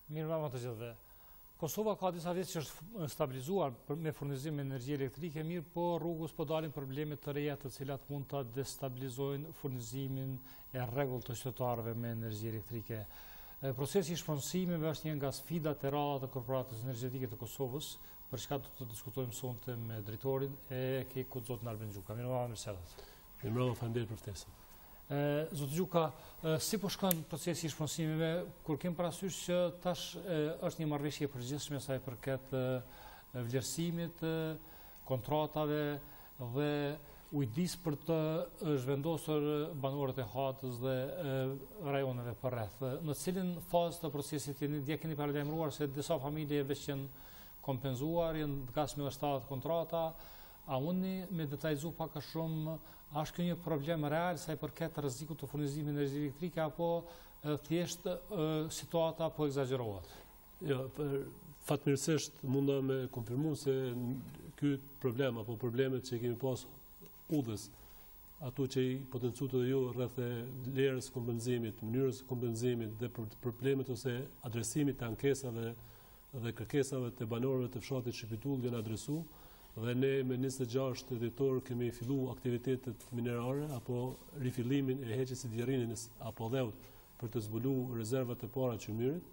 Mirë mbrëma të gjithëve. Kosova ka disa vjet që është stabilizuar me furnizim me energji elektrike, mirë po rrugës po dalin probleme të reja të cilat mund të destabilizojnë furnizimin e rregullt të qytetarëve me energji elektrike. Procesi i shpronsimeve është një nga sfidat e ralla të korporatës energjetike të Kosovës, për çka do të diskutojmë sonte me drejtorin e KEK-ut zotin Albin Gjuka. Mirë mbrëma, mirëselat. Mirë mbrëma, faleminderit për ftesën. Zotë Gjuka, si po shkon procesi i shpronsimeve, kur kem parasysh që tash është një marrëveshje e përgjithshme sa i përket vlerësimit, kontratave dhe ujdis për të zhvendosur banorët e hatës dhe rajoneve përreth. Në cilin fazë të procesit dje keni paralajmëruar se disa familje veç janë kompenzuar, janë gas me 70 kontrata, a unë me detajzu pak a shumë, është kjo një problem real sa i përket rrezikut të furnizimit energji elektrike apo thjesht situata po egzagerohet? Jo, fatmirësisht munda me konfirmu se ky problem apo problemet që kemi pas udhës, ato që i potencuat edhe ju rreth lerës kompenzimit, mënyrës kompenzimit dhe problemet ose adresimit të ankesave dhe kërkesave të banorëve të fshatit Shpitull janë adresu, dhe ne me 26 dhjetor kemi fillu aktivitetet minerare apo rifillimin e heqjes së djerrinës apo dheut për të zbulu rezervat e para të Qymirit,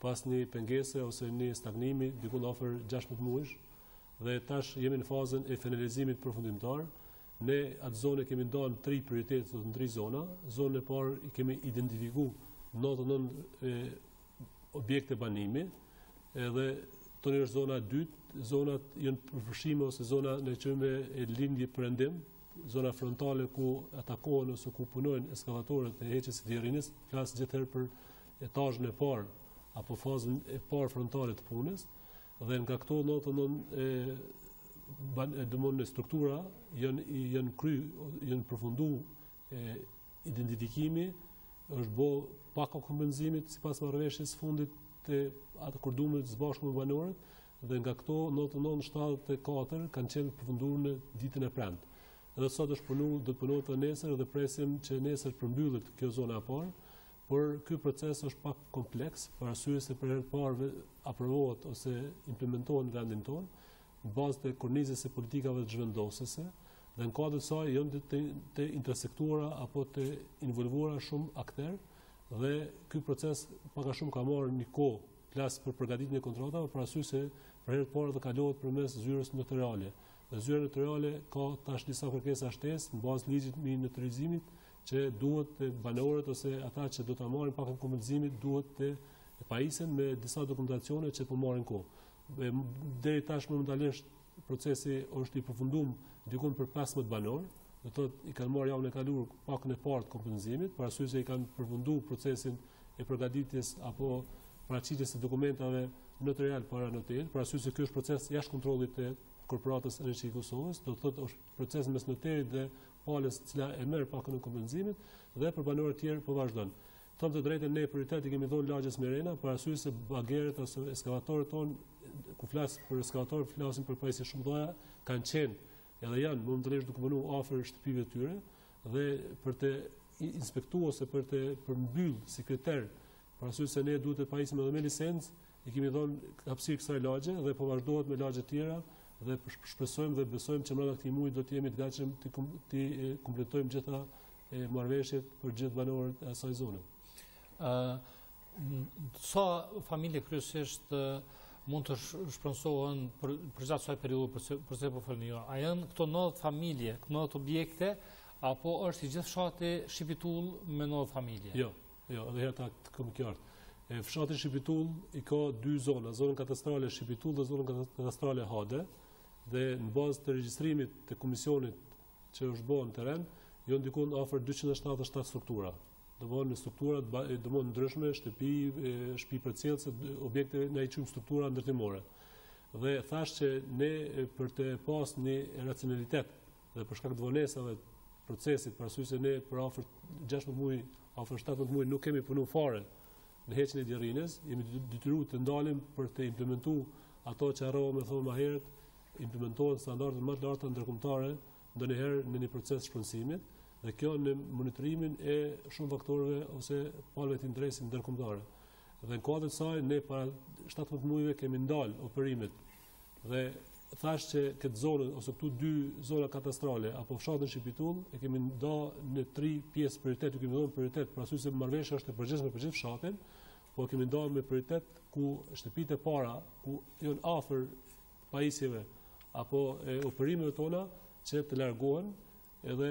pas një pengese ose një stagnimi diku afër 16 muajsh, dhe tash jemi në fazën e finalizimit përfundimtar. Ne atë zonë kemi ndarë 3 prioritete në 3 zona. Zonën e parë i kemi identifikuar 99 objekte banimi, edhe tonë është zona 2, zonat janë përfshime ose zona në quajmë e lindje perëndim, zona frontale ku atakohen ose ku punojnë eskavatorët e heqjes së djerrinës, flas gjithherë për etazhin e parë apo fazën e parë frontale të punës, dhe nga këto 99 domthonë struktura janë përfunduar identifikimi, është bë pak kompenzimit sipas marrëveshjes fundit të atë akordumit së bashku me banorët, dhe nga këto 99-74 kanë qenë përfunduar në ditën e premte. Edhe sot është do të punohet nesër dhe presim që nesër përmbyllet kjo zona e parë, por ky proces është pak kompleks, për arsye se për herë të parë aprovohet ose implementohet në vendin tonë në bazë të kornizës së politikave të zhvendosëse, dhe në kuadër të saj janë të intersektuara apo të involvuara shumë aktorë, dhe ky proces pak a shumë ka marrë një kohë, flas për përgatitjen e kontratave, për arsye se për herë të parë do kalohet përmes zyrës notariale. Dhe zyra notariale ka tash disa kërkesa shtesë në bazë ligjit mbi notarizimit që duhet banorët ose ata që do ta marrin pakën kompenzimit duhet të pajisen me disa dokumentacione që po marrin kohë. Deri tash momentalisht procesi është i përfunduar diku për 15 banorë, do thotë i kanë marrë javën e kaluar pakën e parë të kompenzimit, për arsye se i kanë përfunduar procesin e përgatitjes apo paraqitjes së dokumentave notarial para noterit, për arsye se ky është proces jashtë kontrollit të Korporatës Energjetike të Kosovës, do të thotë është proces mes noterit dhe palës e cila e merr pakën e kompenzimit, dhe për banorët e tjerë po vazhdon. Tonë të drejtën ne prioritet i kemi dhënë lagjes Merena, për arsye se bagerët ose ekskavatorët tonë, ku flas për ekskavatorët, flasin për pajisje shumë mëdha, kanë qenë edhe janë momentalisht duke punuar afër shtëpive të tyre, dhe për të inspektuar ose për të përmbyll si kriter, për arsye se ne duhet të pajisim edhe me licencë, i kemi dhënë hapësirë kësaj lagje dhe po vazhdohet me lagje të tjera, dhe shpresojmë dhe besojmë që brenda këtij muaji do të jemi të gatshëm të kompletojmë gjitha marrëveshjet për gjithë banorët e asaj zone. Sa familje kryesisht mund të shpronsohen për gjatë kësaj periudhe përse po folni ju? A janë këto 90 familje, 90 objekte, apo është i gjithë fshati Shpitull me 90 familje? Jo, edhe herë të kam qartë. Fshati Shpitull i ka 2 zona, zonën katastrale Shpitull dhe zonën katastrale Hade, dhe në bazë të regjistrimit të komisionit që është bërë në terren, janë diku afër 277 struktura. Domthonë strukturat domthonë ndryshme, shtëpi përcjellëse, objekte ne i quajmë struktura ndërtimore. Dhe thash që ne për të pas një racionalitet dhe për shkak të vonesave të procesit, për arsye se ne për afër 16 muaj, afër 17 muaj nuk kemi punuar fare në heqjen e djerrinës, jemi detyruar të ndalim për të implementuar ato që harrova me thonë më herët, implementohen standardet më të larta ndërkombëtare ndonjëherë në një proces shpronsimit, dhe kjo në monitorimin e shumë faktorëve ose palëve të interesit ndërkombëtare. Dhe në kuadër të saj ne para 17 muajve kemi ndalë operimet dhe thash që këtë zonë ose këtu 2 zona katastrale apo fshatin Shqipitull e kemi nda në 3 pjesë prioritet, ju kemi dhënë prioritet për arsye se marrëveshja është e përgjithshme për gjithë fshatin, po kemi nda me prioritet ku shtëpitë e para ku janë afër pajisjeve apo operimeve tona që të largohen edhe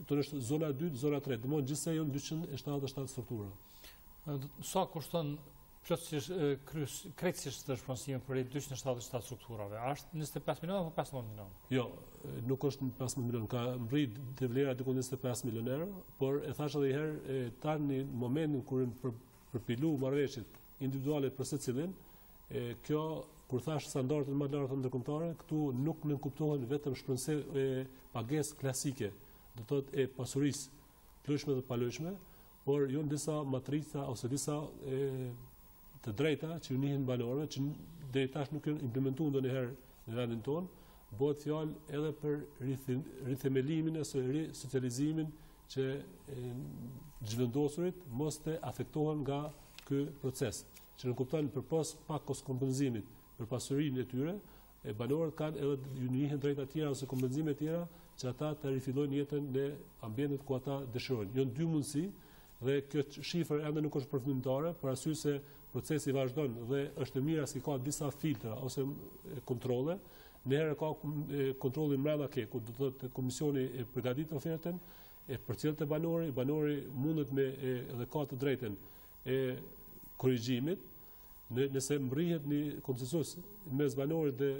tonë është zona 2, zona 3, domthonë gjithsej janë 277 struktura. Sa kushton krejtësisht të shpronësimit për 277 strukturave? Është 25 milion apo 15 milion? Jo, nuk është 15 milion, ka mrit të vlera diku 25 milion euro, por e thash edhe herë tani në momentin kur përpilu marrëveshjet individuale për secilin, kjo kur thash standardet më të larta ndërkombëtare, këtu nuk nënkuptohen vetëm pagesë klasike, do të thotë e pasurisë të lëshme dhe palëshme, por janë disa matrica ose disa të drejta që u njihen banorëve, që deri tash nuk janë implementuar ndonjëherë në vendin tonë, bëhet fjalë edhe për rithemelimin ose risocializimin që zhvendosurit mos të afektohen nga ky proces, që nënkupton përpos pakos kompenzimit për pasurinë e tyre, banorët kanë edhe ju njihen drejta tjera ose kompenzime tjera që ata të rifillojnë jetën në ambientet ku ata dëshirojnë. Janë 2 mundësi dhe kjo shifër ende nuk është përfundimtare, për arsye se procesi vazhdon dhe është e mira se ka disa filtra ose kontrolle. Në herë ka kontrollin brenda ku do të thotë komisioni e përgatit ofertën, e përcjell te banori mundet me edhe ka të drejtën e korrigjimit. Nëse mbërrihet një konsensus mes banorit dhe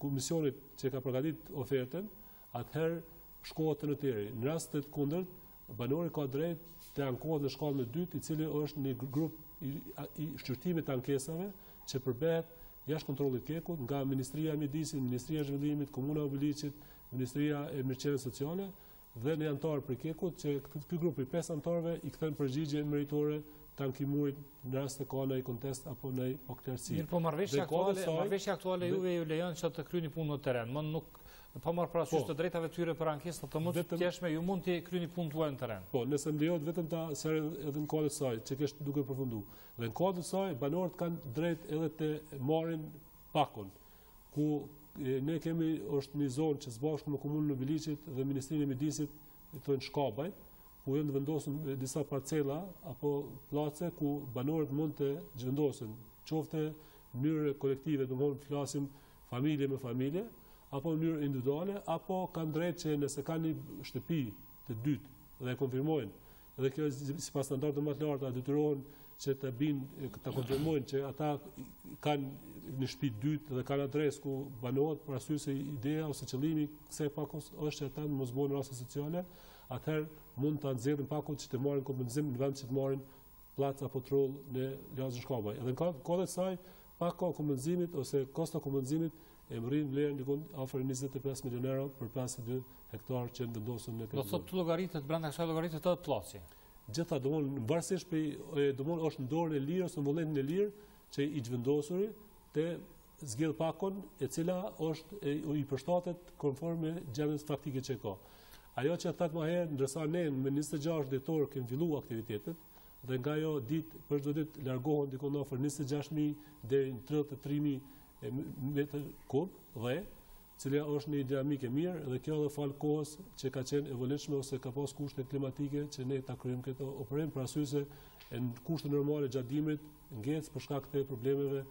komisionit që ka përgatit ofertën, atëherë shkohet të noteri. Në rast të kundërt, banori ka drejt të ankohet në shkallën e dytë, i cili është një grup i shqyrtimit të ankesave që përbehet jashtë kontrollit kekut nga Ministria e Mjedisit, Ministria e Zhvillimit, Komuna e Mobilicit, Ministria e Mirëqenies Sociale dhe në antarë për kekut që ky grup i 5 antarëve i kthen përgjigje meritore të ankimurit në rast të ka në kontest apo në okterësi. Mirë, po marrëveshja aktuale juve ju lejon që të kryeni punë në terren, më nuk pa marrë parasysh të drejtave tyre për ankesat të mund të tjeshme, ju mund të kryeni punë tuaj në terren. Po, nëse më lejohet vetëm ta serë edhe në kuadër të saj, që kështë duke përfundu. Dhe në kuadër të saj, banorët kanë drejt edhe të marrin pakon, ku ne kemi është një zonë që zbashku me Komunën e Mobilicit dhe Ministrinë e Mjedisit, i thonë Shkabaj, ku janë vendosur disa parcela apo place ku banorët mund të zhvendosen, qoftë në mënyrë kolektive, domthonë flasim familje me familje, apo në mënyrë individuale, apo kanë drejt që nëse kanë një shtëpi të dytë dhe e konfirmojnë, dhe kjo sipas standardeve më të larta detyrohen që të konfirmojnë që ata kanë një shtëpi dytë dhe kanë adresë ku banohet, për arsye se ideja ose qëllimi kësaj pakos është që ata mos bëhen raste sociale, atëherë mund ta nxjerrin pakut që të marrin kompenzim në vend që të marrin plac apo troll në lagjen Shkabaj. Edhe në kohë të saj pako kompenzimit ose kosta kompenzimit e mrin vlerën diku afër 25 milionë euro për 52 hektar që vendosen në këtë. Do thotë llogaritet brenda kësaj llogaritet edhe placi. Gjithta domthonë varësisht për domthonë është në dorën e lirë ose në vullnetin e lirë që i zhvendosuri të zgjidh pakon e cila është i përshtatet konform me gjendjes faktike që ka. Ajo që thatë më herë, ndërsa ne me 26 dhjetor kemi filluar aktivitetet dhe nga ajo ditë për çdo ditë largohen diku afër 26.000 deri në 33.000 metër kub dhe cila është një dinamikë e mirë dhe kjo edhe fal kohës që ka qenë e volitshme ose ka pas kushte klimatike që ne ta kryejmë këtë operim për arsye se në kushte normale gjatë dimrit ngec për shkak të problemeve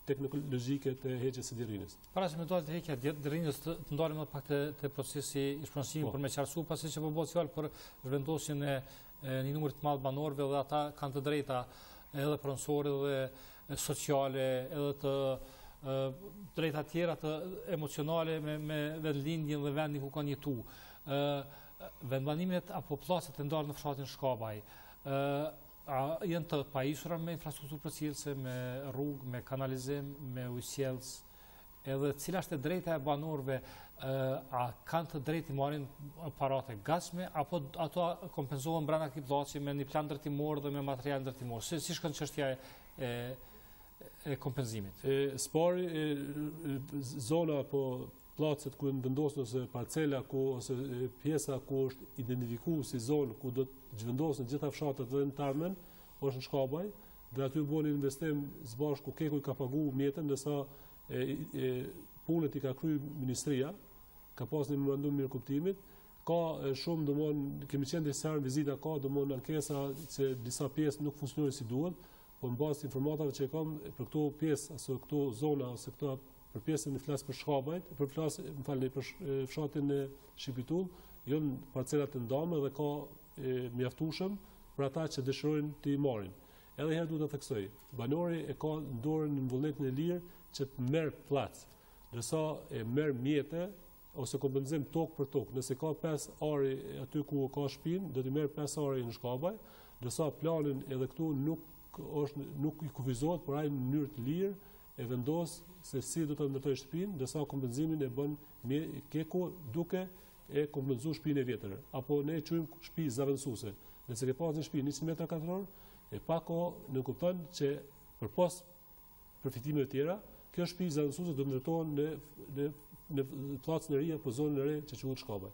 teknologjike të heqjes së dirinës. Para se menduar të heqja dirinës të ndalim edhe pak te procesi i shpronësimit për me qartësu, pasi që po bëhet fjalë për zhvendosjen e një numër të madh banorëve dhe ata kanë të drejta edhe pronësore dhe sociale, edhe të drejta tjera të emocionale me vendlindjen dhe vendin ku kanë jetu. Vendbanimet apo pllaset e ndarë në fshatin Shkabaj janë të pajisura me infrastrukturë përcjellëse, me rrugë, me kanalizim, me ujësjellës, edhe cila është e drejta e banorëve, a kanë të drejtë të marrin aparate gasme apo ato kompenzohen brenda këtij pllaci me një plan ndërtimor dhe me material ndërtimor. Si shkon çështja e kompenzimit? Spari zona apo placet ku vendosur ose parcela ose pjesa ku është identifikuar si zonë ku do të zhvendosen gjitha fshatet dhe në tarmen, është në Shkabaj dhe aty bëni investim zbashku Keku i ka pagu mjetën, ndërsa punët i ka kry ministria, ka pas një memorandum mirëkuptimit, ka shumë kemi qenë disa herë vizita, ka ankesa se disa pjesë nuk funksionojnë si duhet, po në bazë të informatave që e kam për këto pjesë, ose këto zona, ose këto për pjesën në flasë për Shkabajt, për fshatin e Shqipitull, janë parcelat të ndame dhe ka mjaftueshëm për ata që dëshirojnë të i marrin. Edhe herë duhet të theksoj, banori e ka në dorën në vullnetin e lirë që të merr plac, ndërsa e merr mjete ose kompenzim tokë për tokë. Nëse ka 5 ari aty ku ka shtëpinë, do të merr 5 ari në Shkabaj, ndërsa planin edhe këtu nuk i kufizohet, por ai në mënyrë të lirë e vendos se si do të ndërtoj shtëpinë, ndërsa kompenzimin e bën Keku duke e kompenzuar shtëpinë e vjetër. Apo ne e quajmë shtëpi zavendësuese. Nëse ke pasur një shtëpi 100 metra katror, e pa kohë në kupton që përpas përfitimeve të tjera, kjo shtëpi zavendësuese do të ndërtohen në placën e ri apo zonën e re që quhet Shkabaj.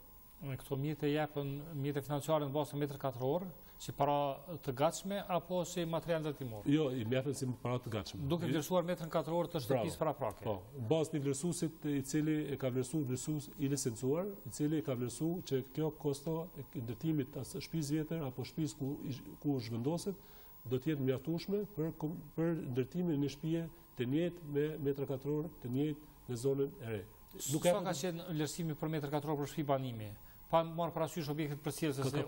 Këto mjete japën mjete financiare në bazë metër katror, si para të gatshme apo si material ndërtimor? Jo, i japën si para të gatshme. Duke vlerësuar metrin katror të shtëpisë paraprake. Po, në bazë të vlerësuesit i cili e ka vlerësues i licencuar, i cili e ka vlerësuar që kjo kosto e ndërtimit as shtëpisë vjetër apo shtëpisë ku zhvendoset do të jetë mjaftueshme për ndërtimin e një shtëpie të njëjtë me metra katror të njëjtë në zonën e re. Sa ka qenë vlerësimi për metër katror për shtëpi banimi? Pa marrë parasysh objektet përcjellëse,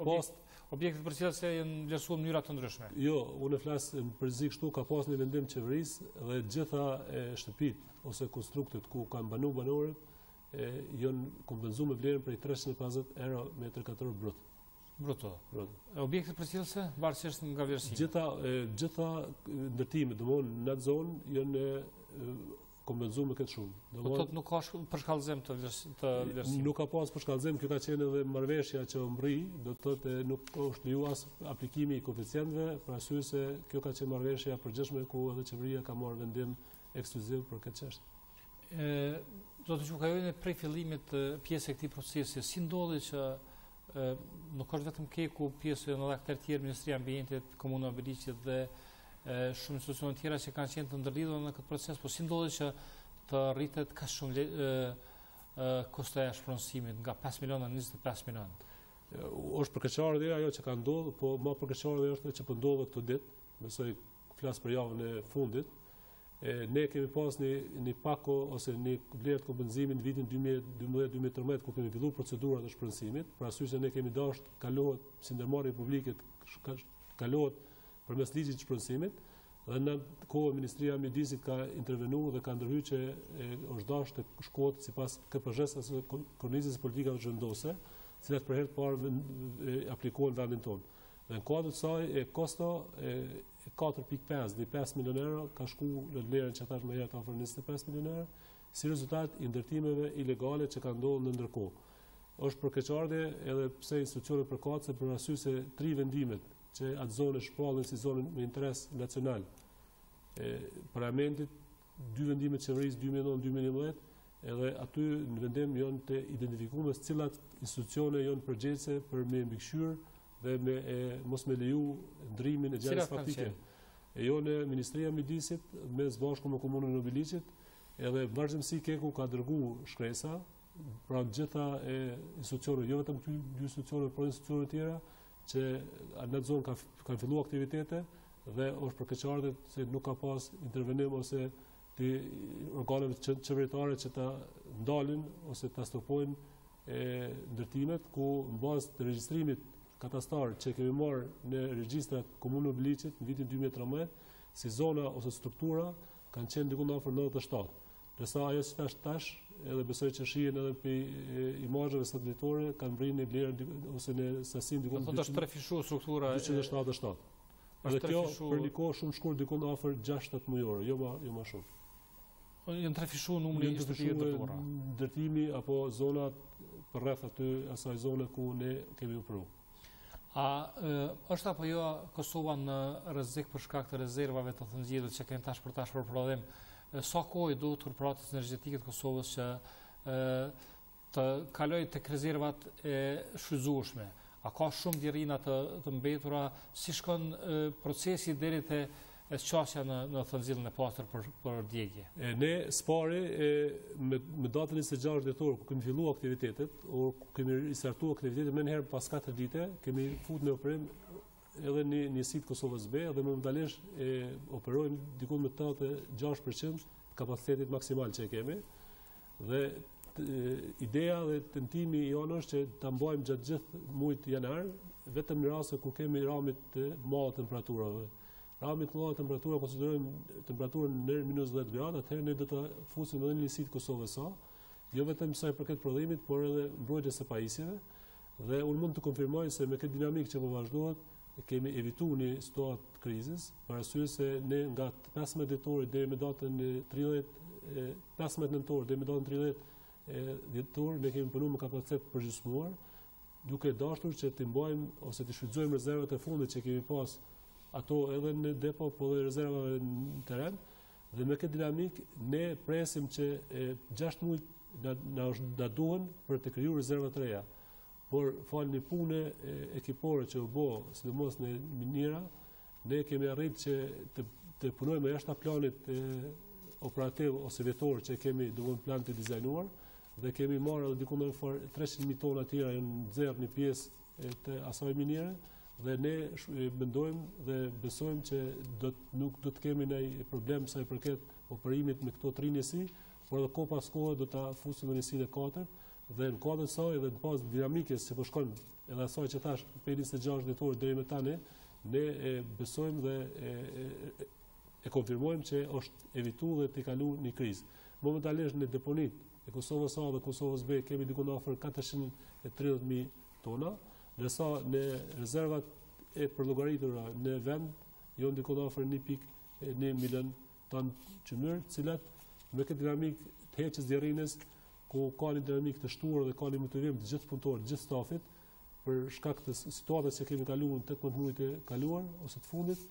objektet përcjellëse janë vlerësuar në mënyra të ndryshme. Jo, unë flas përzi kështu, ka pas një vendim qeverisë dhe gjitha shtëpitë ose konstruktet ku kanë banorët janë kompenzuar me vlerën prej 350 euro metër katror brut. Bruto. Objektet përcjellëse varësisht nga vlerësimi. Gjitha ndërtimet, domthonë në atë zonë janë kompenzuar me këtë shumë. Po thotë nuk ka përshkallëzim të vlerësimit. Nuk ka pas përshkallëzim, kjo ka qenë edhe marrëveshja që mbri, do të thotë nuk është lejuar as aplikimi i koeficientëve, për arsye se kjo ka qenë marrëveshja e përgjithshme ku edhe qeveria ka marrë vendim ekskluziv për këtë çështje. Do të shkojmë prej fillimit pjesë e këtij procesi, si ndodhi që nuk është vetëm Keku, pjesë edhe aktorë tjerë, Ministria e Ambientit, Komuna e Biliqit dhe shumë institucione tjera që kanë qenë të ndërlidhura në këtë proces, po si ndodhi që të rritet kaq shumë kostoja e shpronsimit nga 5 milion në 25 milion? Është përkeqëardhje ajo që ka ndodhur, po më përkeqëardhje është që po ndodhet këtë ditë, besoj flas për javën e fundit. Ne kemi pas një pako ose një vlerë të kompenzimit në vitin 2012-2013 ku kemi filluar procedurat e shpronsimit, për arsye se ne kemi dashur kalohet si ndërmarrje publike kalohet përmes ligjit të shpronsimit, dhe në kohë Ministria e Mjedisit ka intervenuar dhe ka ndërhyrë që është dashur të shkohet sipas KPZ-s ose Kornizës Politikave Zhvendose, të cilat për herë të parë aplikohen vendin tonë. Dhe në kuadër të saj kosto 4.5 dhe 5 milion euro ka shku në vlerën që thash më herët afër 25 milion euro, si rezultat i ndërtimeve ilegale që kanë ndodhur në ndërkohë. Është përkeqëardhje edhe pse institucionet përkatëse për arsye se 3 vendimet që atë zonë shpallën si zonë me interes nacional. Parlamentit, 2 vendimet qeverisë 2009-2011, edhe aty në vendim janë të identifikuar se cilat institucione janë përgjegjëse për me mbikëqyr dhe me mos me leju ndrimin e gjarës faktike. Jo në Ministria e Mjedisit me bashku me Komunën e Biliqit, edhe vazhdimsi Keku ka dërguar shkresa pra gjitha institucionet, jo vetëm këty 2 institucione, por institucione tjera që në zonë kanë filluar aktivitete dhe është përkeqëardhje se nuk ka pas intervenim ose të organeve qeveritare që ta ndalin ose ta stopojnë ndërtimet ku në bazë të regjistrimit katastar që kemi marrë në regjistrat Komunës së Biliqit në vitin 2013, si zona ose struktura kanë qenë diku afër 97. Ndërsa ajo që tash edhe besoj që shihen edhe për imazheve satelitore kanë vrinë në vlerë ose në sasinë diku në 200 struktura 277. Edhe kjo për një kohë shumë shkurt diku afër 6-7 mujore, jo më shumë. Janë trafishuar numri i shtëpive të ndërtuara. Ndërtimi apo zonat përreth aty asaj zone ku ne kemi ofruar. Është apo jo Kosova në rrezik për shkak të rezervave të thëngjidhur që kanë tash për prodhim? Sa kohë duhet korporatës energjetike të Kosovës që të kalojë tek rezervat e shfrytzueshme? A ka shumë djerina të mbetura? Si shkon procesi deri te sqasja në thënëzillën e pastër për djegje? Ne spari me datën 26 dhjetor, ku kemi filluar aktivitetet, ku kemi ristartuar aktivitetet, më njëherë pas 4 dite, kemi futur në operim edhe një njësitë Kosovës B, dhe momentalisht operojnë diku me 86% kapacitetit maksimal që e kemi. Dhe ideja dhe tentimi jonë është që ta mbajmë gjatë gjithë muajit janar, vetëm në raste kur kemi ramit të mëdha temperaturave. Ramit të mëdha temperatura konsiderojmë temperaturën në -10 gradë, atëherë ne do të fusim edhe një njësitë Kosovës A, jo vetëm sa i përket prodhimit, por edhe mbrojtjes së pajisjeve. Dhe unë mund të konfirmoj se me këtë dinamikë që po vazhdohet, kemi evituar një situatë krizës, për arsye se ne nga 15 dhjetorit deri me datën 15 nëntor deri me datën 30 dhjetor ne kemi punuar me kapacitet përgjysmuar, duke dashur që të mbajmë ose të shfrytëzojmë rezervat e fundit që kemi pas, ato edhe në depo, po dhe rezervave në teren, dhe me këtë dinamik ne presim që 6 muaj na duhen për të krijuar rezerva të reja. Por falë një pune ekipore që u bo, sidomos në minera, ne kemi arritë që të punojmë jashtë planit operativ ose vjetor që kemi duhet plan të dizajnuar, dhe kemi marrë edhe diku në 300.000 tona tjera në nxjerrë një pjesë të asaj miniere, dhe ne mendojmë dhe besojmë që nuk do të kemi ndonjë problem sa i përket operimit me këto 3 njësi, por edhe kohë pas kohe do ta fusim në njësinë e 4, dhe në kodën saj edhe në bazë dinamikës që po shkon edhe asaj që thash për 26 dhjetor deri më tani, ne besojmë dhe e konfirmojmë që është evituar dhe të kaluar një krizë. Momentalisht në deponit e Kosovës A dhe Kosovës B kemi diku në afër 430.000 tona, ndërsa në rezervat e përllogaritura në vend janë diku në afër 1.1 milion ton çmyr, cilat me këtë dinamikë të heqjes djerrinës, ku ka një dinamikë të shtuar dhe ka një motivim të gjithë punëtorët, gjithë stafit, për shkak të situatës që kemi kaluar në 18 muajt e kaluar ose të fundit,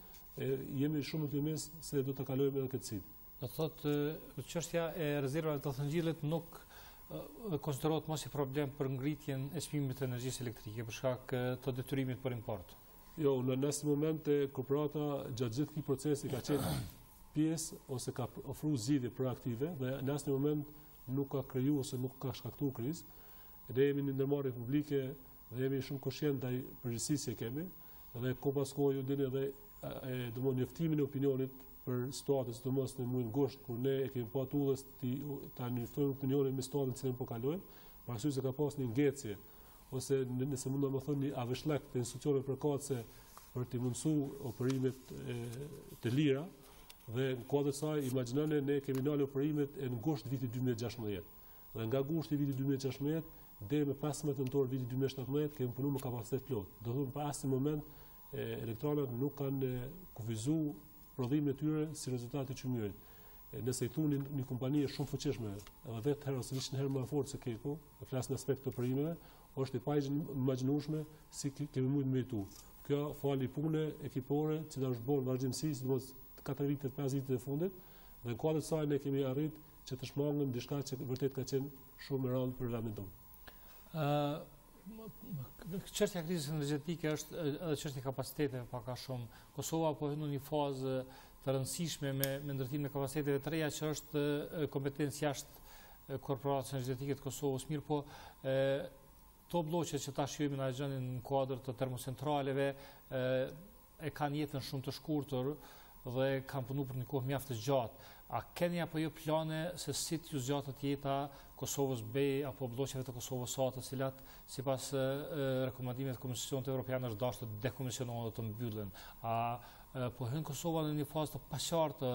jemi shumë optimist se do të kalojmë edhe këtë sit. Do thotë çështja e rezervave të thëngjillit nuk konsiderohet mos si problem për ngritjen e çmimit të energjisë elektrike për shkak të detyrimit për import. Jo, në asnjë moment korporata gjatë gjithë këtij procesi ka qenë pjesë ose ka ofruar zgjidhje proaktive dhe në asnjë moment nuk ka kriju ose nuk ka shkaktuar krizë. Ne jemi në ndërmarrje publike dhe jemi shumë koshient ndaj përgjegjësisë që kemi, dhe kohë pas kohe ju dini edhe domthonë njoftimin e opinionit për situatën, sidomos në muajin gusht, kur ne e kemi pa tullës ta njoftojmë opinionin me situatën që ne po kalojmë, për arsye se ka pas një ngecje ose nëse mund të them një avëshllek të institucioneve përkatëse për të mundsuar operimet të lira. Dhe në kodë të saj, imagjinoni ne kemi ndalë operimet në gusht vitit 2016. Dhe nga gushti vitit 2016 deri me 15 nëntor vitit 2017 kemi punuar me kapacitet plot. Do të thonë në asnjë moment elektronat nuk kanë kufizuar prodhimin e tyre si rezultat të çmimit. Nëse i thuni një kompani shumë fuqishme, edhe vetë herë ose 100 herë më fort se Keku, në flas në aspekt të operimeve, është i paimagjinoshme si kemi mujt meritu. Kjo fali pune ekipore që është bërë vazhdimsi, sidomos 4 vite, 5 vite të fundit, dhe në kuadër të saj ne kemi arrit që të shmangëm diçka që vërtet ka qenë shumë e rëndë për vendin tonë. Çështja e krizës energjetike është edhe çështja e kapaciteteve pak a shumë. Kosova po hyn në një fazë të rëndësishme me ndërtimin e kapaciteteve të reja që është kompetencë jashtë korporatës energjetike të Kosovës. Mirë po, to bloqet që ta shijojmë në agjendën në kuadër të termocentraleve e kanë jetën shumë të shkurtër dhe kanë punuar për një kohë mjaft të gjatë. A keni apo jo plane se si t'ju zgjatet jeta Kosovës B apo bloqeve të Kosovës A, të cilat sipas rekomandimeve të Komisionit Evropian është dashur të dekomisionohen dhe të mbyllen? A po hyn Kosova në një fazë të paqartë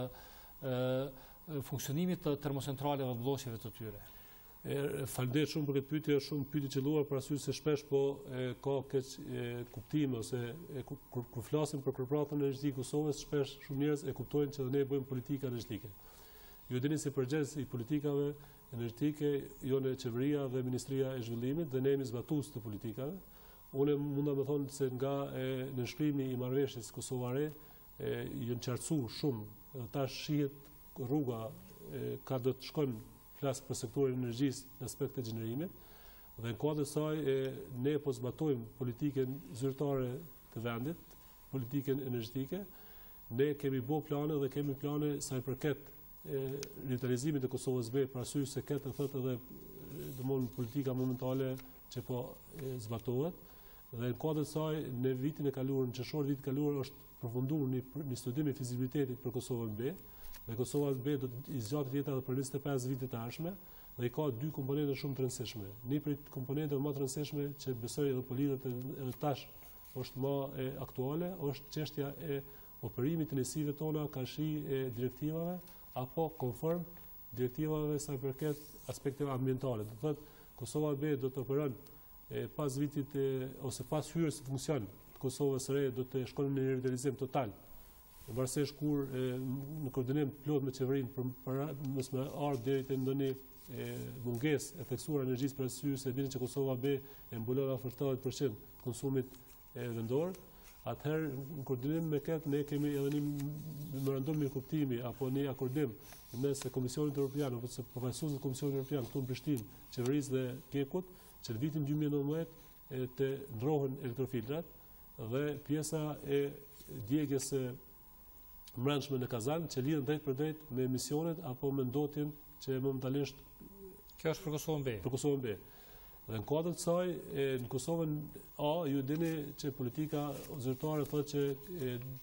të funksionimit të termocentraleve dhe bloqeve të tyre? Faleminderit shumë për këtë pyetje, është shumë pyetje qelluar për arsye se shpesh po ka keq kuptim ose kur flasim për korporatën energjetike të Kosovës, shpesh shumë njerëz e kuptojnë që ne bëjmë politikë energjetike. Ju dini se përgjegjës i politikave energjetike janë qeveria dhe Ministria e Zhvillimit dhe ne jemi zbatues të politikave. Unë mund të them se nga nënshkrimi i marrëveshjes kosovare janë qartësuar shumë, tash shihet rruga ka do të shkojnë flas për sektorin e energjisë në aspekt të gjenerimit, dhe në kuadër të saj ne po zbatojmë politikën zyrtare të vendit, politikën energjetike. Ne kemi bo plane dhe kemi plane sa i përket revitalizimit të Kosovës B, parasysh se këtë thotë edhe domthonë politika momentale që po zbatohet. Dhe në kuadër të saj në vitin e kaluar, në qershor vitin e kaluar është përfunduar një studim i fizibilitetit për Kosovën B. Dhe Kosova B do të zgjatet jeta edhe për 25 vite të ardhshme dhe i ka dy komponente shumë të rëndësishme. Një prej komponenteve më të rëndësishme që besoj edhe po lidhet edhe tash është më aktuale, është çështja e operimit të njësive tona kashi e direktivave apo konform direktivave sa i përket aspekteve ambientale. Do thotë Kosova B do të operon pas vitit ose pas hyrjes në funksion të Kosovës së re do të shkojnë në revitalizim total. Varësisht kur në koordinim plot me qeverinë për mos më ardh deri te ndonjë mungesë e theksuar energjisë për arsye se dini që Kosova B e mbulon afër 80% të konsumit vendor. Atëherë në koordinim me këtë ne kemi edhe një memorandum mirëkuptimi apo një akordim mes Komisionit Evropian ose përfaqësuesit të Komisionit Evropian këtu në Prishtinë, qeverisë dhe Kekut, që në vitin 2019 të ndrohen elektrofiltrat dhe pjesa e djegjes së mbrëmshme në Kazan që lidhen drejt për drejt me emisionet apo me ndotjen që momentalisht kjo është për Kosovën B. Për Kosovën B. Dhe në kuadër të saj në Kosovën A ju dini që politika zyrtare thotë që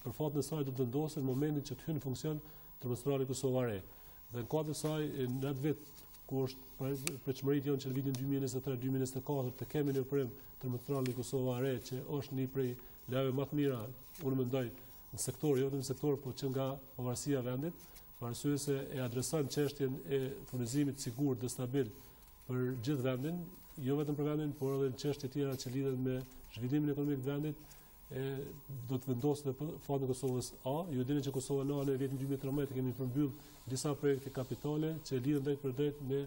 për fatën e saj do të vendosë në momentin që të hyjë në funksion terrestriali Kosova Re. Dhe në kuadër të saj në atë vit ku është pritshmëritë jonë që në vitin 2023-2024 të kemi në oprim terrestriali Kosova Re që është një prej lajeve më të mira, unë mendoj në sektor, jo vetëm në sektor, por që nga pavarësia e vendit, për arsye se e adreson çështjen e furnizimit sigurt dhe stabil për gjithë vendin, jo vetëm për vendin, por edhe në çështje tjera që lidhen me zhvillimin ekonomik të vendit, do të vendoset në fatën e Kosovës A. Ju dini që Kosova A në vitin 2013 kemi përmbyll disa projekte kapitale që lidhen drejt për drejt me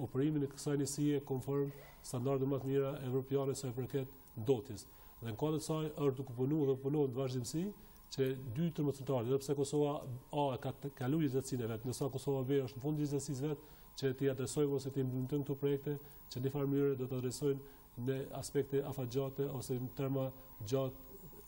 operimin e kësaj njësie konform standardeve më të mira evropiane sa i përket ndotjes. Dhe në kuadër të saj është duke punuar dhe punohet në vazhdimsi që dy termocentrale, edhe pse Kosova A ka kaluar lehtësinë e vet, ndërsa Kosova B është në fund lehtësisë vet, që ti adresojmë ose ti implementojmë këto projekte që në farë mënyrë do të adresojnë në aspekte afatgjate ose në terma gjatë